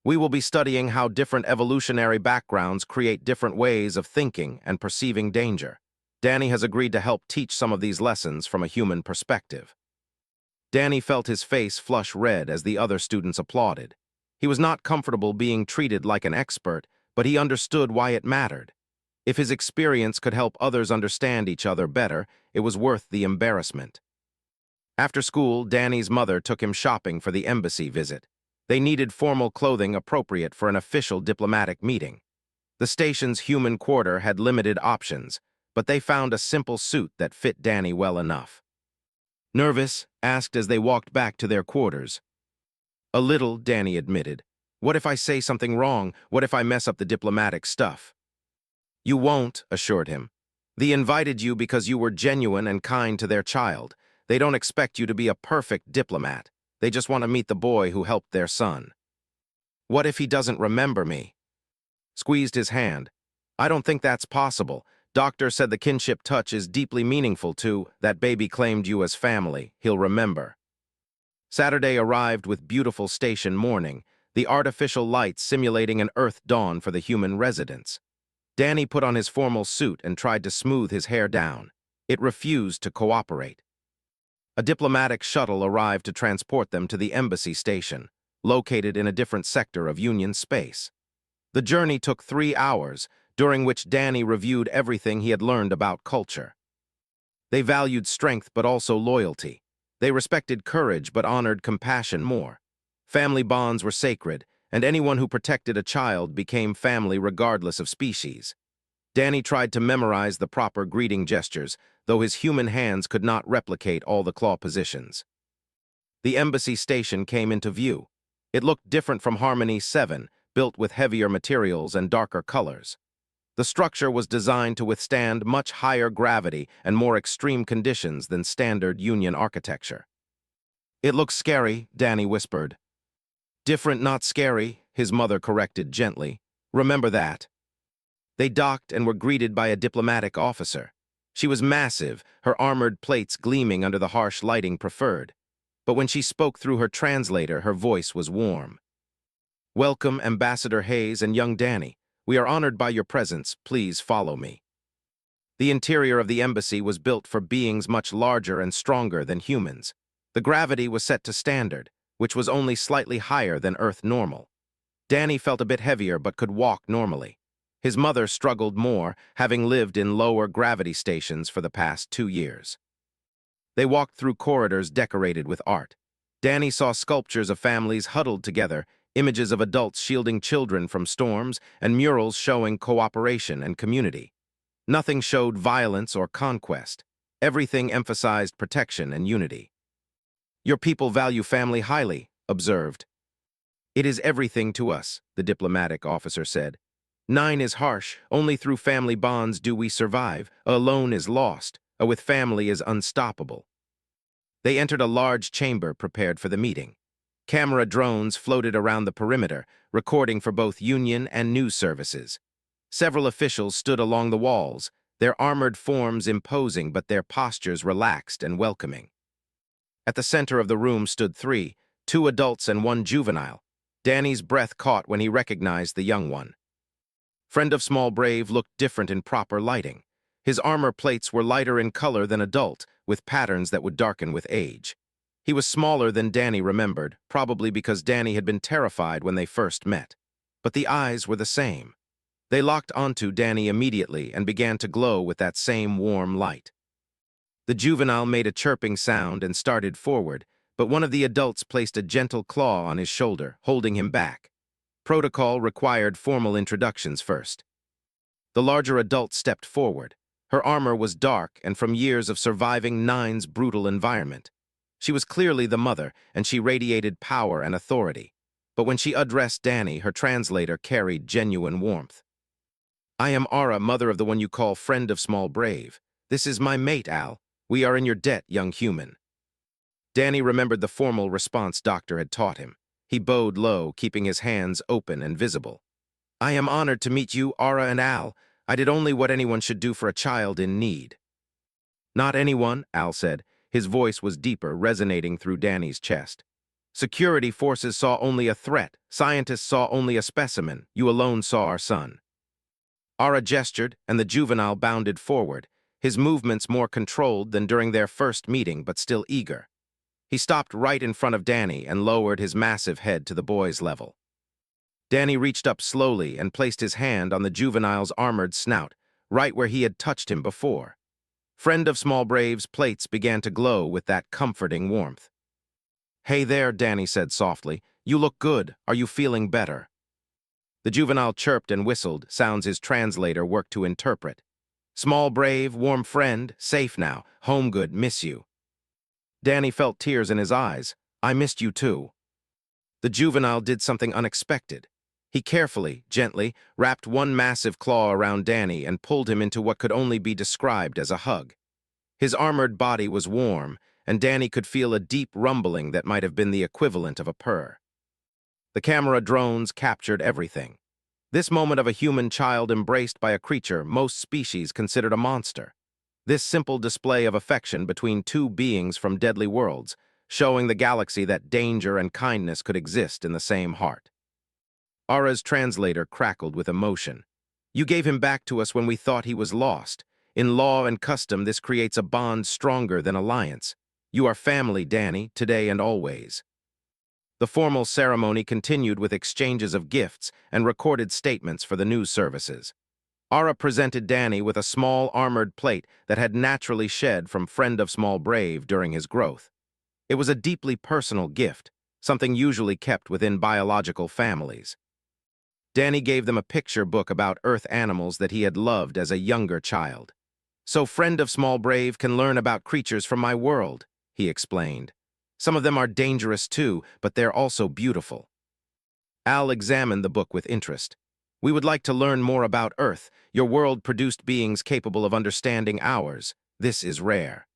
We will be studying how different evolutionary backgrounds create different ways of thinking and perceiving danger. Danny has agreed to help teach some of these lessons from a human perspective. Danny felt his face flush red as the other students applauded. He was not comfortable being treated like an expert, but he understood why it mattered. If his experience could help others understand each other better, it was worth the embarrassment. After school, Danny's mother took him shopping for the embassy visit. They needed formal clothing appropriate for an official diplomatic meeting. The station's human quarter had limited options, but they found a simple suit that fit Danny well enough. Nervous, asked as they walked back to their quarters. A little, Danny admitted. What if I say something wrong? What if I mess up the diplomatic stuff? You won't, assured him. They invited you because you were genuine and kind to their child. They don't expect you to be a perfect diplomat. They just want to meet the boy who helped their son. What if he doesn't remember me? Squeezed his hand. I don't think that's possible. Doctor said the kinship touch is deeply meaningful to that baby claimed you as family. He'll remember. Saturday arrived with beautiful station morning, the artificial lights simulating an Earth dawn for the human residents. Danny put on his formal suit and tried to smooth his hair down. It refused to cooperate. A diplomatic shuttle arrived to transport them to the embassy station, located in a different sector of Union space. The journey took 3 hours, during which Danny reviewed everything he had learned about culture. They valued strength but also loyalty. They respected courage but honored compassion more. Family bonds were sacred, and anyone who protected a child became family regardless of species. Danny tried to memorize the proper greeting gestures, though his human hands could not replicate all the claw positions. The embassy station came into view. It looked different from Harmony 7, built with heavier materials and darker colors. The structure was designed to withstand much higher gravity and more extreme conditions than standard Union architecture. "It looks scary," Danny whispered. "Different, not scary," his mother corrected gently. "Remember that." They docked and were greeted by a diplomatic officer. She was massive, her armored plates gleaming under the harsh lighting preferred. But when she spoke through her translator, her voice was warm. "Welcome, Ambassador Hayes and young Danny. We are honored by your presence. Please follow me." The interior of the embassy was built for beings much larger and stronger than humans. The gravity was set to standard, which was only slightly higher than Earth normal. Danny felt a bit heavier but could walk normally. His mother struggled more, having lived in lower gravity stations for the past 2 years. They walked through corridors decorated with art. Danny saw sculptures of families huddled together, images of adults shielding children from storms, and murals showing cooperation and community. Nothing showed violence or conquest. Everything emphasized protection and unity. "Your people value family highly," observed. "It is everything to us," the diplomatic officer said. "Nine is harsh. Only through family bonds do we survive. Alone is lost. With family is unstoppable." They entered a large chamber prepared for the meeting. Camera drones floated around the perimeter, recording for both Union and news services. Several officials stood along the walls, their armored forms imposing but their postures relaxed and welcoming. At the center of the room stood three, 2 adults and 1 juvenile. Danny's breath caught when he recognized the young one. Friend of Small Brave looked different in proper lighting. His armor plates were lighter in color than adult, with patterns that would darken with age. He was smaller than Danny remembered, probably because Danny had been terrified when they first met. But the eyes were the same. They locked onto Danny immediately and began to glow with that same warm light. The juvenile made a chirping sound and started forward, but one of the adults placed a gentle claw on his shoulder, holding him back. Protocol required formal introductions first. The larger adult stepped forward. Her armor was dark and from years of surviving Nine's brutal environment. She was clearly the mother, and she radiated power and authority. But when she addressed Danny, her translator carried genuine warmth. "I am Ara, mother of the one you call Friend of Small Brave. This is my mate, Al. We are in your debt, young human." Danny remembered the formal response Doctor had taught him. He bowed low, keeping his hands open and visible. "I am honored to meet you, Ara and Al. I did only what anyone should do for a child in need." "Not anyone," Al said. His voice was deeper, resonating through Danny's chest. "Security forces saw only a threat. Scientists saw only a specimen. You alone saw our son." Ara gestured, and the juvenile bounded forward, his movements more controlled than during their first meeting, but still eager. He stopped right in front of Danny and lowered his massive head to the boy's level. Danny reached up slowly and placed his hand on the juvenile's armored snout, right where he had touched him before. Friend of Small Brave's plates began to glow with that comforting warmth. "Hey there," Danny said softly. "You look good. Are you feeling better?" The juvenile chirped and whistled, sounds his translator worked to interpret. "Small Brave, warm friend, safe now. Home good, miss you." Danny felt tears in his eyes. "I missed you too." The juvenile did something unexpected. He carefully, gently, wrapped one massive claw around Danny and pulled him into what could only be described as a hug. His armored body was warm, and Danny could feel a deep rumbling that might have been the equivalent of a purr. The camera drones captured everything. This moment of a human child embraced by a creature most species considered a monster. This simple display of affection between 2 beings from deadly worlds, showing the galaxy that danger and kindness could exist in the same heart. Ara's translator crackled with emotion. "You gave him back to us when we thought he was lost. In law and custom, this creates a bond stronger than alliance. You are family, Danny, today and always." The formal ceremony continued with exchanges of gifts and recorded statements for the news services. Ara presented Danny with a small armored plate that had naturally shed from Friend of Small Brave during his growth. It was a deeply personal gift, something usually kept within biological families. Danny gave them a picture book about Earth animals that he had loved as a younger child. "So Friend of Small Brave can learn about creatures from my world," he explained. "Some of them are dangerous too, but they're also beautiful." Al examined the book with interest. We would like to learn more about Earth. Your world produced beings capable of understanding ours. This is rare.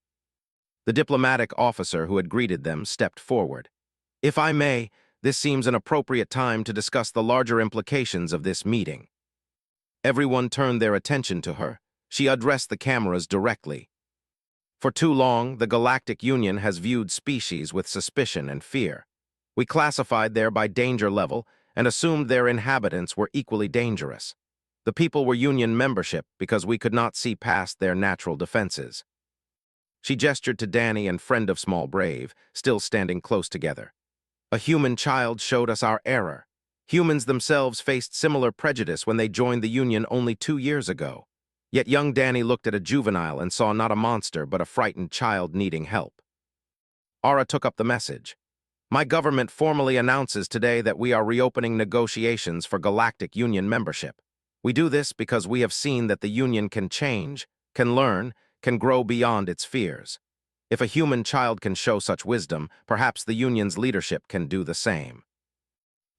The diplomatic officer who had greeted them stepped forward. If I may, this seems an appropriate time to discuss the larger implications of this meeting. Everyone turned their attention to her. She addressed the cameras directly. For too long, the Galactic Union has viewed species with suspicion and fear. We classified there by danger level and assumed their inhabitants were equally dangerous. The people were Union membership because we could not see past their natural defenses. She gestured to Danny and Friend of Small Brave, still standing close together. A human child showed us our error. Humans themselves faced similar prejudice when they joined the Union only 2 years ago. Yet young Danny looked at a juvenile and saw not a monster but a frightened child needing help. Ara took up the message. My government formally announces today that we are reopening negotiations for Galactic Union membership. We do this because we have seen that the Union can change, can learn, can grow beyond its fears. If a human child can show such wisdom, perhaps the Union's leadership can do the same.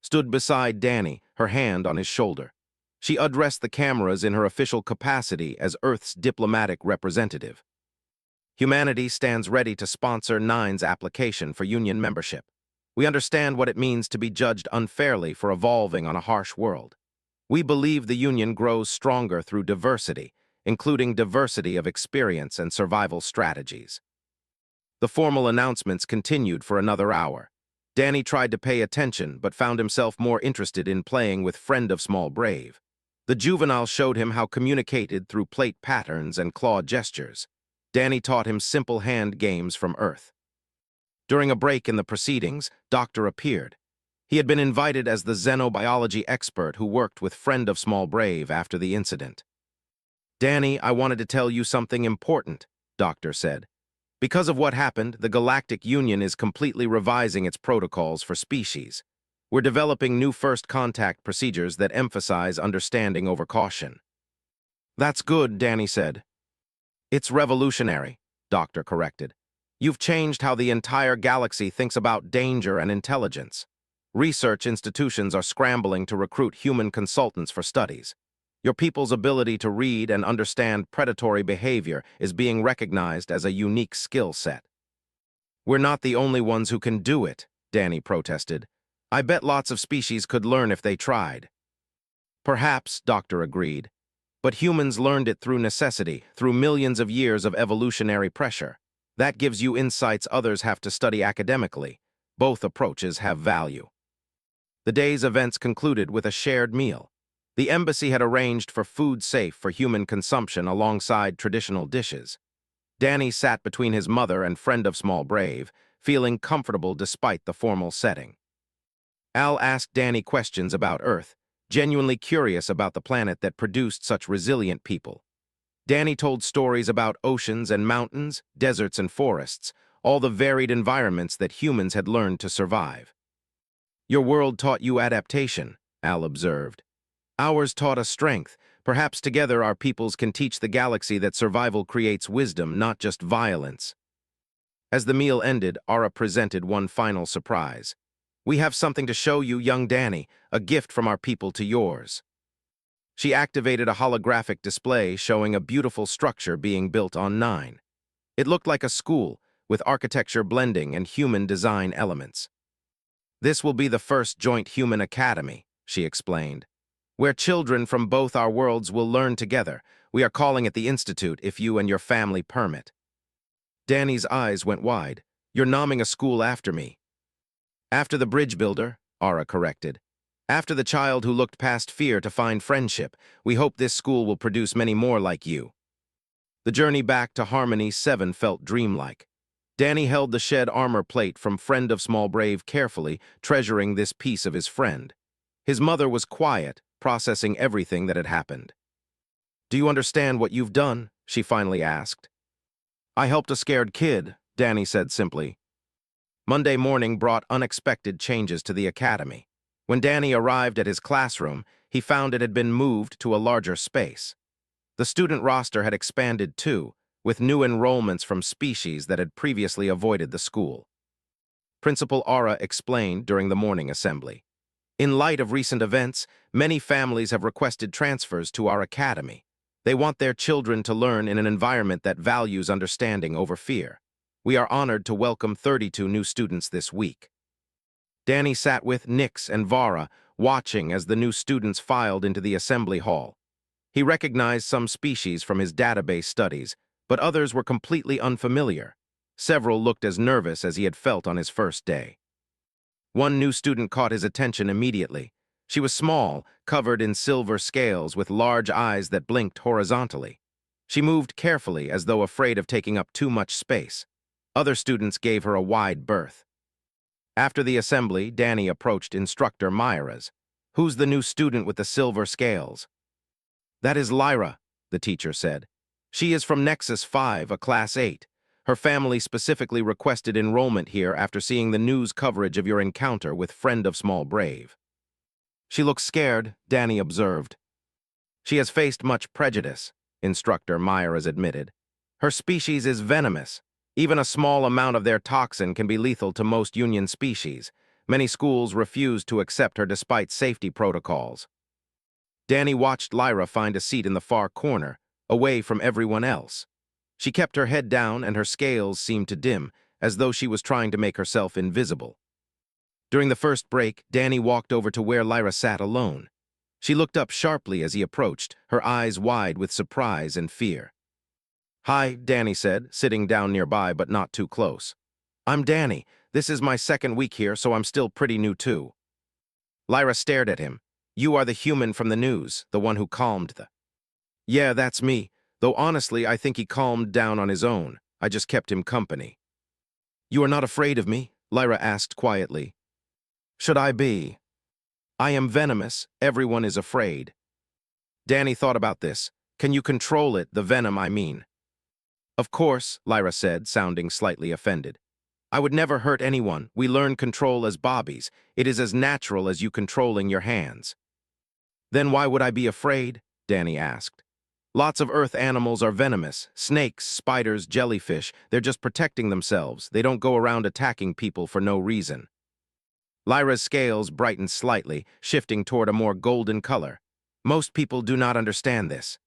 Stood beside Danny, her hand on his shoulder. She addressed the cameras in her official capacity as Earth's diplomatic representative. Humanity stands ready to sponsor Nine's application for Union membership. We understand what it means to be judged unfairly for evolving on a harsh world. We believe the Union grows stronger through diversity, including diversity of experience and survival strategies. The formal announcements continued for another hour. Danny tried to pay attention but found himself more interested in playing with Friend of Small Brave. The juvenile showed him how communicated through plate patterns and claw gestures. Danny taught him simple hand games from Earth. During a break in the proceedings, Doctor appeared. He had been invited as the xenobiology expert who worked with Friend of Small Brave after the incident. Danny, I wanted to tell you something important, Doctor said. Because of what happened, the Galactic Union is completely revising its protocols for species. We're developing new first contact procedures that emphasize understanding over caution. That's good, Danny said. It's revolutionary, Doctor corrected. You've changed how the entire galaxy thinks about danger and intelligence. Research institutions are scrambling to recruit human consultants for studies. Your people's ability to read and understand predatory behavior is being recognized as a unique skill set. We're not the only ones who can do it, Danny protested. I bet lots of species could learn if they tried. Perhaps, Doctor agreed. But humans learned it through necessity, through millions of years of evolutionary pressure. That gives you insights others have to study academically. Both approaches have value. The day's events concluded with a shared meal. The embassy had arranged for food safe for human consumption alongside traditional dishes. Danny sat between his mother and Friend of Small Brave, feeling comfortable despite the formal setting. Al asked Danny questions about Earth, genuinely curious about the planet that produced such resilient people. Danny told stories about oceans and mountains, deserts and forests, all the varied environments that humans had learned to survive. Your world taught you adaptation, Al observed. Ours taught us strength. Perhaps together our peoples can teach the galaxy that survival creates wisdom, not just violence. As the meal ended, Ara presented one final surprise. We have something to show you, young Danny, a gift from our people to yours. She activated a holographic display showing a beautiful structure being built on Nine. It looked like a school, with architecture blending and human design elements. This will be the first joint human academy, she explained, where children from both our worlds will learn together. We are calling it the Institute if you and your family permit. Danny's eyes went wide. You're nomming a school after me. After the bridge builder, Ara corrected. After the child who looked past fear to find friendship, we hope this school will produce many more like you. The journey back to Harmony 7 felt dreamlike. Danny held the shed armor plate from Friend of Small Brave carefully, treasuring this piece of his friend. His mother was quiet, processing everything that had happened. Do you understand what you've done? She finally asked. I helped a scared kid, Danny said simply. Monday morning brought unexpected changes to the academy. When Danny arrived at his classroom, he found it had been moved to a larger space. The student roster had expanded too, with new enrollments from species that had previously avoided the school. Principal Ara explained during the morning assembly. In light of recent events, many families have requested transfers to our academy. They want their children to learn in an environment that values understanding over fear. We are honored to welcome 32 new students this week. Danny sat with Nix and Vara, watching as the new students filed into the assembly hall. He recognized some species from his database studies, but others were completely unfamiliar. Several looked as nervous as he had felt on his first day. One new student caught his attention immediately. She was small, covered in silver scales with large eyes that blinked horizontally. She moved carefully as though afraid of taking up too much space. Other students gave her a wide berth. After the assembly, Danny approached instructor Myra's. "Who's the new student with the silver scales?" "That is Lyra," the teacher said. "She is from Nexus 5, a Class 8. Her family specifically requested enrollment here after seeing the news coverage of your encounter with Friend of Small Brave." "She looks scared," Danny observed. "She has faced much prejudice," instructor Myers admitted. "Her species is venomous. Even a small amount of their toxin can be lethal to most Union species. Many schools refuse to accept her despite safety protocols." Danny watched Lyra find a seat in the far corner, away from everyone else. She kept her head down and her scales seemed to dim, as though she was trying to make herself invisible. During the first break, Danny walked over to where Lyra sat alone. She looked up sharply as he approached, her eyes wide with surprise and fear. "Hi," Danny said, sitting down nearby but not too close. "I'm Danny. This is my second week here, so I'm still pretty new too." Lyra stared at him. "You are the human from the news, the one who calmed the—" "Yeah, that's me. Though honestly, I think he calmed down on his own. I just kept him company." "You are not afraid of me?" Lyra asked quietly. "Should I be? I am venomous. Everyone is afraid." Danny thought about this. "Can you control it, the venom, I mean?" "Of course," Lyra said, sounding slightly offended. "I would never hurt anyone. We learn control as bobbies. It is as natural as you controlling your hands." "Then why would I be afraid?" Danny asked. "Lots of Earth animals are venomous. Snakes, spiders, jellyfish. They're just protecting themselves. They don't go around attacking people for no reason." Lyra's scales brightened slightly, shifting toward a more golden color. "Most people do not understand this."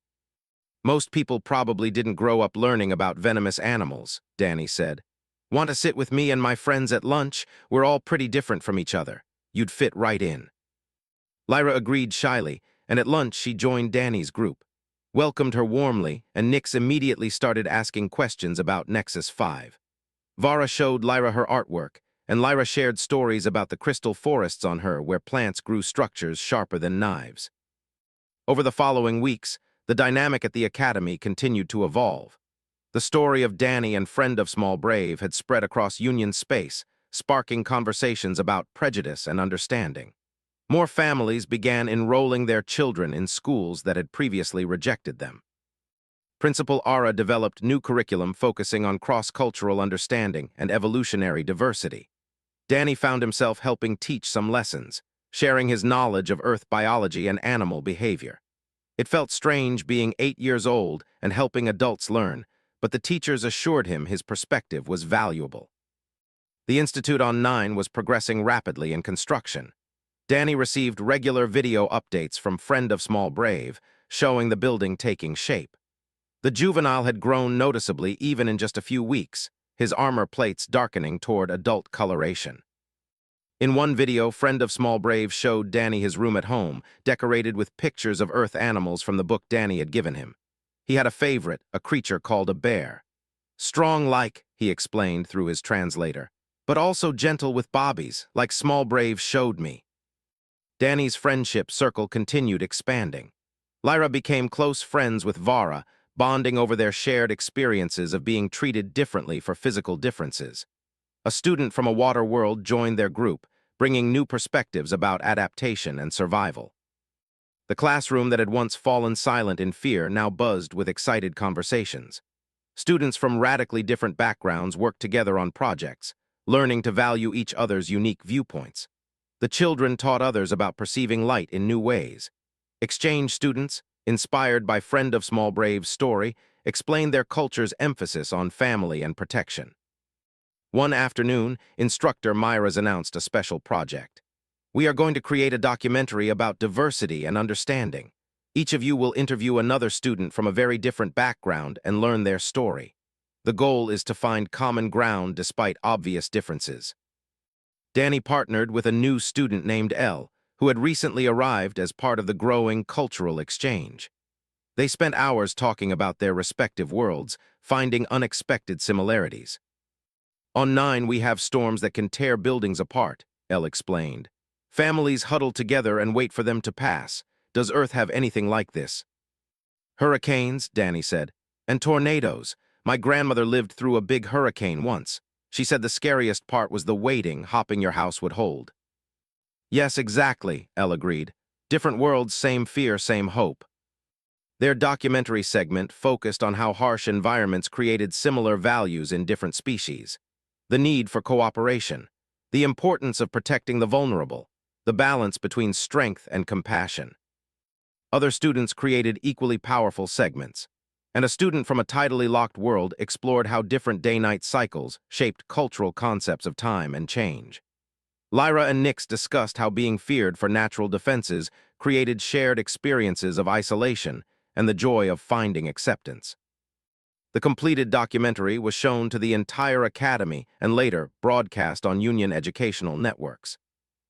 "Most people probably didn't grow up learning about venomous animals," Danny said. "Want to sit with me and my friends at lunch? We're all pretty different from each other. You'd fit right in." Lyra agreed shyly, and at lunch she joined Danny's group. Welcomed her warmly, and Nix immediately started asking questions about Nexus 5. Vara showed Lyra her artwork, and Lyra shared stories about the crystal forests on her where plants grew structures sharper than knives. Over the following weeks, the dynamic at the academy continued to evolve. The story of Danny and Friend of Small Brave had spread across Union space, sparking conversations about prejudice and understanding. More families began enrolling their children in schools that had previously rejected them. Principal Ara developed new curriculum focusing on cross-cultural understanding and evolutionary diversity. Danny found himself helping teach some lessons, sharing his knowledge of Earth biology and animal behavior. It felt strange being 8 years old and helping adults learn, but the teachers assured him his perspective was valuable. The Institute on 9 was progressing rapidly in construction. Danny received regular video updates from Friend of Small Brave, showing the building taking shape. The juvenile had grown noticeably even in just a few weeks, his armor plates darkening toward adult coloration. In one video, Friend of Small Brave showed Danny his room at home, decorated with pictures of Earth animals from the book Danny had given him. He had a favorite, a creature called a bear. "Strong like," he explained through his translator, "but also gentle with bobbies, like Small Brave showed me." Danny's friendship circle continued expanding. Lyra became close friends with Vara, bonding over their shared experiences of being treated differently for physical differences. A student from a water world joined their group, bringing new perspectives about adaptation and survival. The classroom that had once fallen silent in fear now buzzed with excited conversations. Students from radically different backgrounds worked together on projects, learning to value each other's unique viewpoints. The children taught others about perceiving light in new ways. Exchange students, inspired by Friend of Small Brave's story, explained their culture's emphasis on family and protection. One afternoon, instructor Myers announced a special project. We are going to create a documentary about diversity and understanding. Each of you will interview another student from a very different background and learn their story. The goal is to find common ground despite obvious differences. Danny partnered with a new student named Elle, who had recently arrived as part of the growing cultural exchange. They spent hours talking about their respective worlds, finding unexpected similarities. On 9, we have storms that can tear buildings apart, Elle explained. Families huddle together and wait for them to pass. Does Earth have anything like this? Hurricanes, Danny said, and tornadoes. My grandmother lived through a big hurricane once. She said the scariest part was the waiting hopping your house would hold. Yes, exactly, Elle agreed. Different worlds, same fear, same hope. Their documentary segment focused on how harsh environments created similar values in different species. The need for cooperation, the importance of protecting the vulnerable, the balance between strength and compassion. Other students created equally powerful segments, and a student from a tidally locked world explored how different day-night cycles shaped cultural concepts of time and change. Lyra and Nix discussed how being feared for natural defenses created shared experiences of isolation and the joy of finding acceptance. The completed documentary was shown to the entire academy and later broadcast on Union educational networks.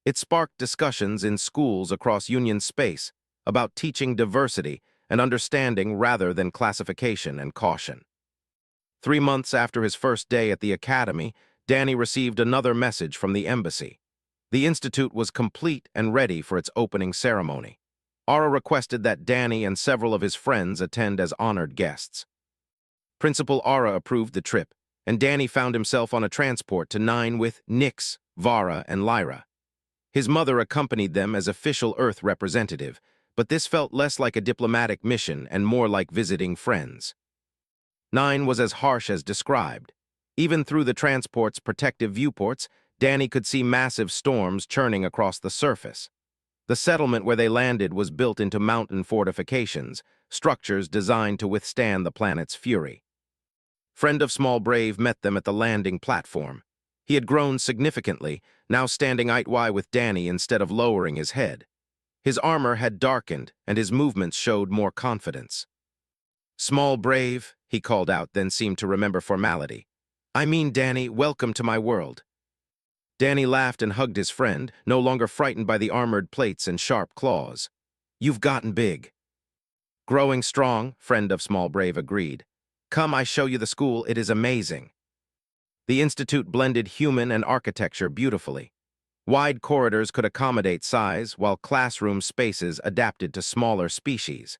It sparked discussions in schools across Union space about teaching diversity and understanding rather than classification and caution. 3 months after his first day at the academy, Danny received another message from the embassy. The institute was complete and ready for its opening ceremony. Aura requested that Danny and several of his friends attend as honored guests. Principal Aura approved the trip, and Danny found himself on a transport to 9 with Nix, Vara, and Lyra. His mother accompanied them as official Earth representative, but this felt less like a diplomatic mission and more like visiting friends. 9 was as harsh as described. Even through the transport's protective viewports, Danny could see massive storms churning across the surface. The settlement where they landed was built into mountain fortifications, structures designed to withstand the planet's fury. Friend of Small Brave met them at the landing platform. He had grown significantly, now standing eye-to-eye with Danny instead of lowering his head. His armor had darkened, and his movements showed more confidence. Small Brave, he called out, then seemed to remember formality. I mean, Danny, welcome to my world. Danny laughed and hugged his friend, no longer frightened by the armored plates and sharp claws. You've gotten big. Growing strong, Friend of Small Brave agreed. Come, I show you the school, it is amazing. The institute blended human and architecture beautifully. Wide corridors could accommodate size, while classroom spaces adapted to smaller species.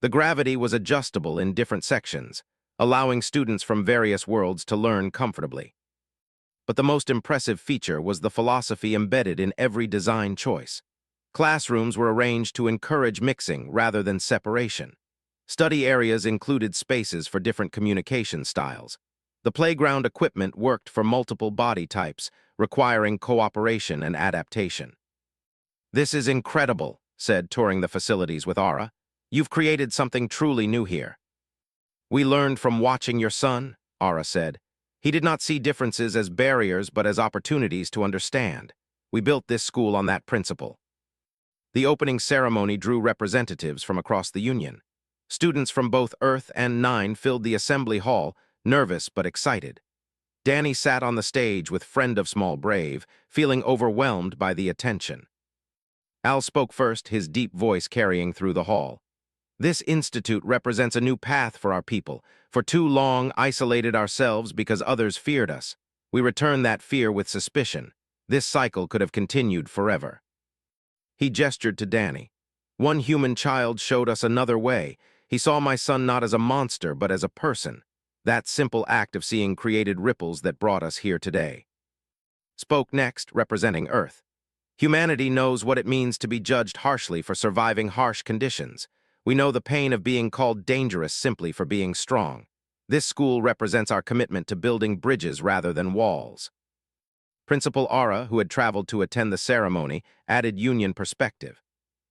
The gravity was adjustable in different sections, allowing students from various worlds to learn comfortably. But the most impressive feature was the philosophy embedded in every design choice. Classrooms were arranged to encourage mixing rather than separation. Study areas included spaces for different communication styles. The playground equipment worked for multiple body types, requiring cooperation and adaptation. This is incredible, said touring the facilities with Aura. You've created something truly new here. We learned from watching your son, Aura said. He did not see differences as barriers but as opportunities to understand. We built this school on that principle. The opening ceremony drew representatives from across the Union. Students from both Earth and 9 filled the assembly hall, nervous but excited. Danny sat on the stage with Friend of Small Brave, feeling overwhelmed by the attention. Al spoke first, his deep voice carrying through the hall. This institute represents a new path for our people. For too long, isolated ourselves because others feared us. We return that fear with suspicion. This cycle could have continued forever. He gestured to Danny. One human child showed us another way. He saw my son not as a monster, but as a person. That simple act of seeing created ripples that brought us here today. Spoke next, representing Earth. Humanity knows what it means to be judged harshly for surviving harsh conditions. We know the pain of being called dangerous simply for being strong. This school represents our commitment to building bridges rather than walls. Principal Aura, who had traveled to attend the ceremony, added Union perspective.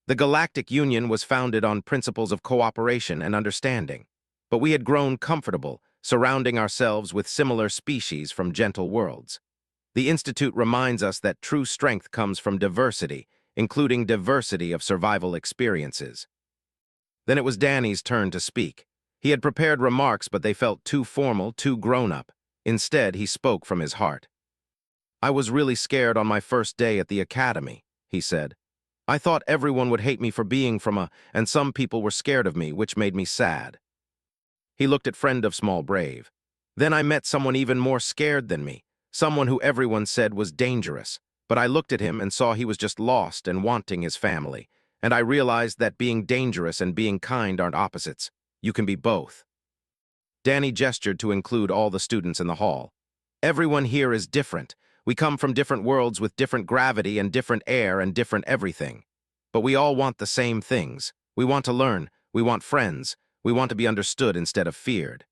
The Galactic Union was founded on principles of cooperation and understanding, but we had grown comfortable, surrounding ourselves with similar species from gentle worlds. The Institute reminds us that true strength comes from diversity, including diversity of survival experiences. Then it was Danny's turn to speak. He had prepared remarks, but they felt too formal, too grown-up. Instead, he spoke from his heart. "I was really scared on my first day at the academy," he said. "I thought everyone would hate me for being and some people were scared of me, which made me sad." He looked at Friend of Small Brave. "Then I met someone even more scared than me, someone who everyone said was dangerous. But I looked at him and saw he was just lost and wanting his family. And I realized that being dangerous and being kind aren't opposites. You can be both." Danny gestured to include all the students in the hall. "Everyone here is different. We come from different worlds with different gravity and different air and different everything. But we all want the same things. We want to learn. We want friends. We want to be understood instead of feared."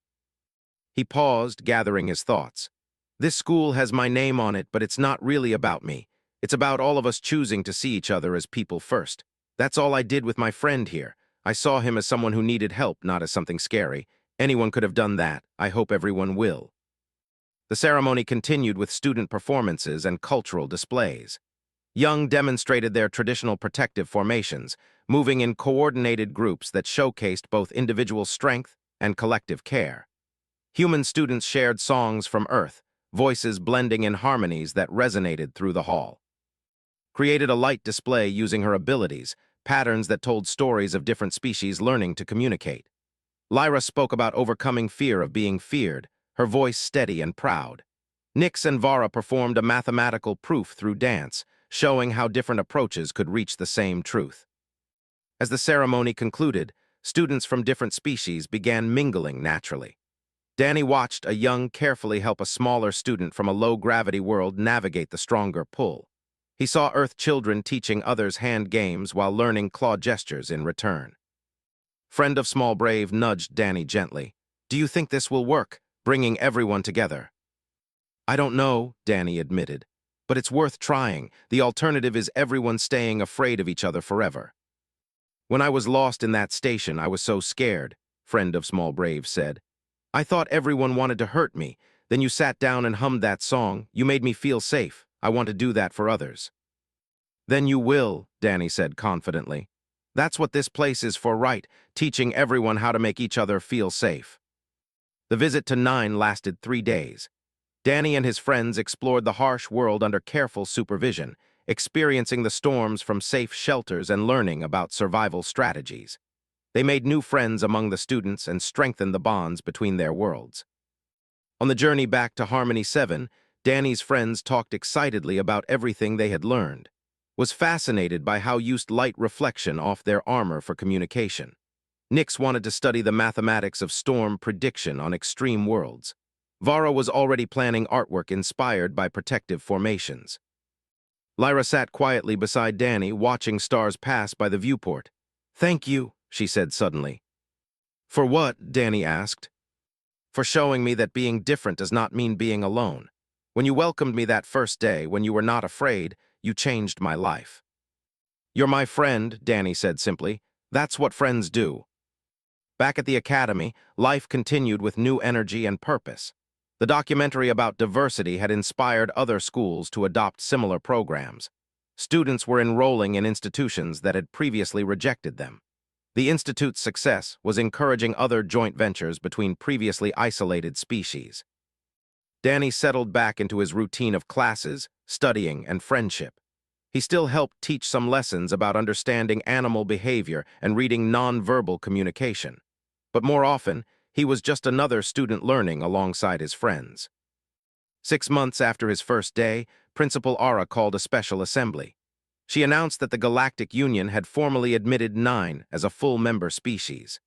He paused, gathering his thoughts. "This school has my name on it, but it's not really about me. It's about all of us choosing to see each other as people first. That's all I did with my friend here. I saw him as someone who needed help, not as something scary. Anyone could have done that. I hope everyone will." The ceremony continued with student performances and cultural displays. Young demonstrated their traditional protective formations, moving in coordinated groups that showcased both individual strength and collective care. Human students shared songs from Earth, voices blending in harmonies that resonated through the hall. Created a light display using her abilities, patterns that told stories of different species learning to communicate. Lyra spoke about overcoming fear of being feared, her voice steady and proud. Nyx and Vara performed a mathematical proof through dance, showing how different approaches could reach the same truth. As the ceremony concluded, students from different species began mingling naturally. Danny watched a young carefully help a smaller student from a low-gravity world navigate the stronger pull. He saw Earth children teaching others hand games while learning claw gestures in return. Friend of Small Brave nudged Danny gently. "Do you think this will work, bringing everyone together?" "I don't know," Danny admitted. "But it's worth trying. The alternative is everyone staying afraid of each other forever." "When I was lost in that station, I was so scared," Friend of Small Brave said. "I thought everyone wanted to hurt me. Then you sat down and hummed that song. You made me feel safe. I want to do that for others." "Then you will," Danny said confidently. "That's what this place is for, right? Teaching everyone how to make each other feel safe." The visit to 9 lasted 3 days. Danny and his friends explored the harsh world under careful supervision, experiencing the storms from safe shelters and learning about survival strategies. They made new friends among the students and strengthened the bonds between their worlds. On the journey back to Harmony 7, Danny's friends talked excitedly about everything they had learned, was fascinated by how used light reflection off their armor for communication. Nyx wanted to study the mathematics of storm prediction on extreme worlds. Vara was already planning artwork inspired by protective formations. Lyra sat quietly beside Danny, watching stars pass by the viewport. "Thank you," she said suddenly. "For what?" Danny asked. "For showing me that being different does not mean being alone. When you welcomed me that first day, when you were not afraid, you changed my life." "You're my friend," Danny said simply. "That's what friends do." Back at the academy, life continued with new energy and purpose. The documentary about diversity had inspired other schools to adopt similar programs. Students were enrolling in institutions that had previously rejected them. The institute's success was encouraging other joint ventures between previously isolated species. Danny settled back into his routine of classes, studying, and friendship. He still helped teach some lessons about understanding animal behavior and reading nonverbal communication. But more often, he was just another student learning alongside his friends. 6 months after his first day, Principal Ara called a special assembly. She announced that the Galactic Union had formally admitted 9 as a full member species.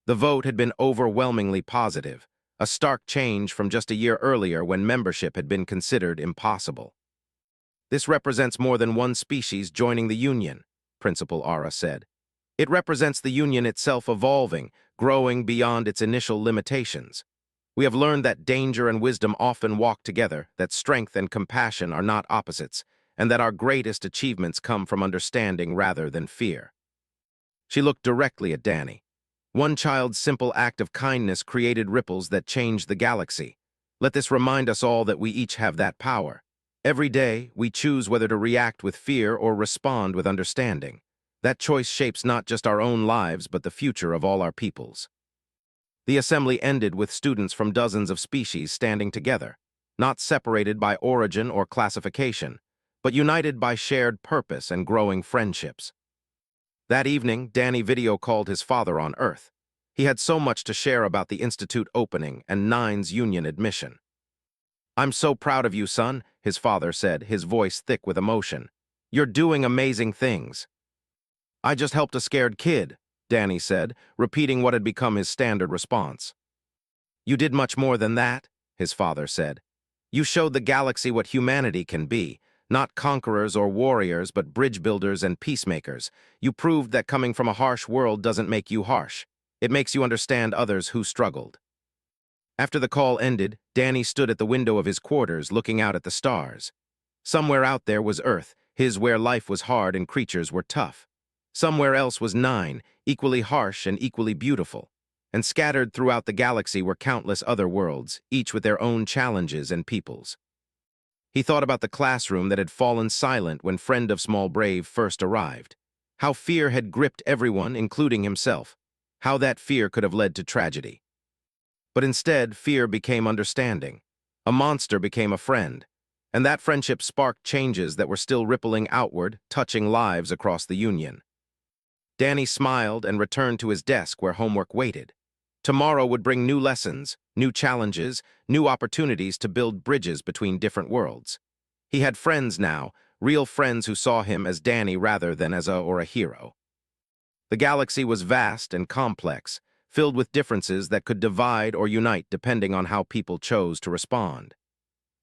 The vote had been overwhelmingly positive, a stark change from just a year earlier when membership had been considered impossible. "This represents more than one species joining the Union," Principal Ara said. "It represents the Union itself evolving, growing beyond its initial limitations. We have learned that danger and wisdom often walk together, that strength and compassion are not opposites, and that our greatest achievements come from understanding rather than fear." She looked directly at Danny. "One child's simple act of kindness created ripples that changed the galaxy. Let this remind us all that we each have that power." Every day, we choose whether to react with fear or respond with understanding. That choice shapes not just our own lives, but the future of all our peoples. The assembly ended with students from dozens of species standing together, not separated by origin or classification, but united by shared purpose and growing friendships. That evening, Danny video called his father on Earth. He had so much to share about the institute opening and Nine's union admission. "I'm so proud of you, son," his father said, his voice thick with emotion. "You're doing amazing things." "I just helped a scared kid," Danny said, repeating what had become his standard response. "You did much more than that," his father said. "You showed the galaxy what humanity can be, not conquerors or warriors, but bridge builders and peacemakers. You proved that coming from a harsh world doesn't make you harsh. It makes you understand others who struggled." After the call ended, Danny stood at the window of his quarters looking out at the stars. Somewhere out there was Earth, his where life was hard and creatures were tough. Somewhere else was Nine, equally harsh and equally beautiful. And scattered throughout the galaxy were countless other worlds, each with their own challenges and peoples. He thought about the classroom that had fallen silent when Friend of Small Brave first arrived. How fear had gripped everyone, including himself. How that fear could have led to tragedy. But instead, fear became understanding. A monster became a friend. And that friendship sparked changes that were still rippling outward, touching lives across the Union. Danny smiled and returned to his desk where homework waited. Tomorrow would bring new lessons, new challenges, new opportunities to build bridges between different worlds. He had friends now, real friends who saw him as Danny rather than as a hero. The galaxy was vast and complex, filled with differences that could divide or unite depending on how people chose to respond.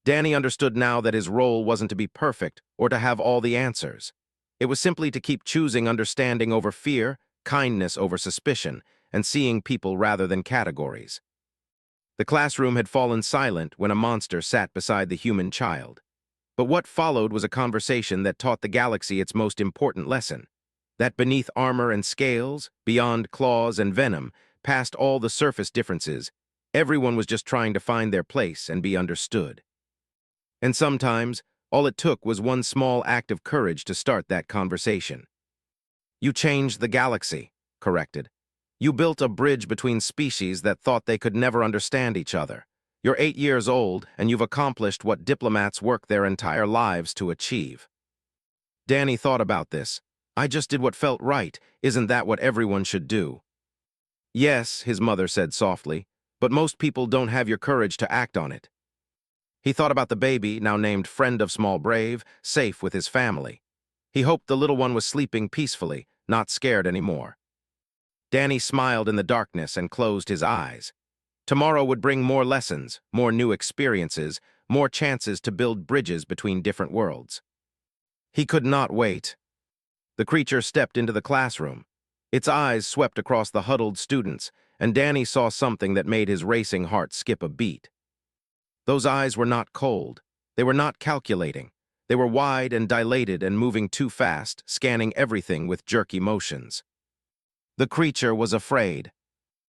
Danny understood now that his role wasn't to be perfect or to have all the answers. It was simply to keep choosing understanding over fear, kindness over suspicion, and seeing people rather than categories. The classroom had fallen silent when a monster sat beside the human child. But what followed was a conversation that taught the galaxy its most important lesson. That beneath armor and scales, beyond claws and venom, past all the surface differences, everyone was just trying to find their place and be understood. And sometimes, all it took was one small act of courage to start that conversation. "You changed the galaxy," corrected. "You built a bridge between species that thought they could never understand each other. You're 8 years old, and you've accomplished what diplomats work their entire lives to achieve." Danny thought about this. "I just did what felt right. Isn't that what everyone should do?" "Yes," his mother said softly, "but most people don't have your courage to act on it." He thought about the baby, now named Friend of Small Brave, safe with his family. He hoped the little one was sleeping peacefully, not scared anymore. Danny smiled in the darkness and closed his eyes. Tomorrow would bring more lessons, more new experiences, more chances to build bridges between different worlds. He could not wait. The creature stepped into the classroom. Its eyes swept across the huddled students, and Danny saw something that made his racing heart skip a beat. Those eyes were not cold. They were not calculating. They were wide and dilated and moving too fast, scanning everything with jerky motions. The creature was afraid.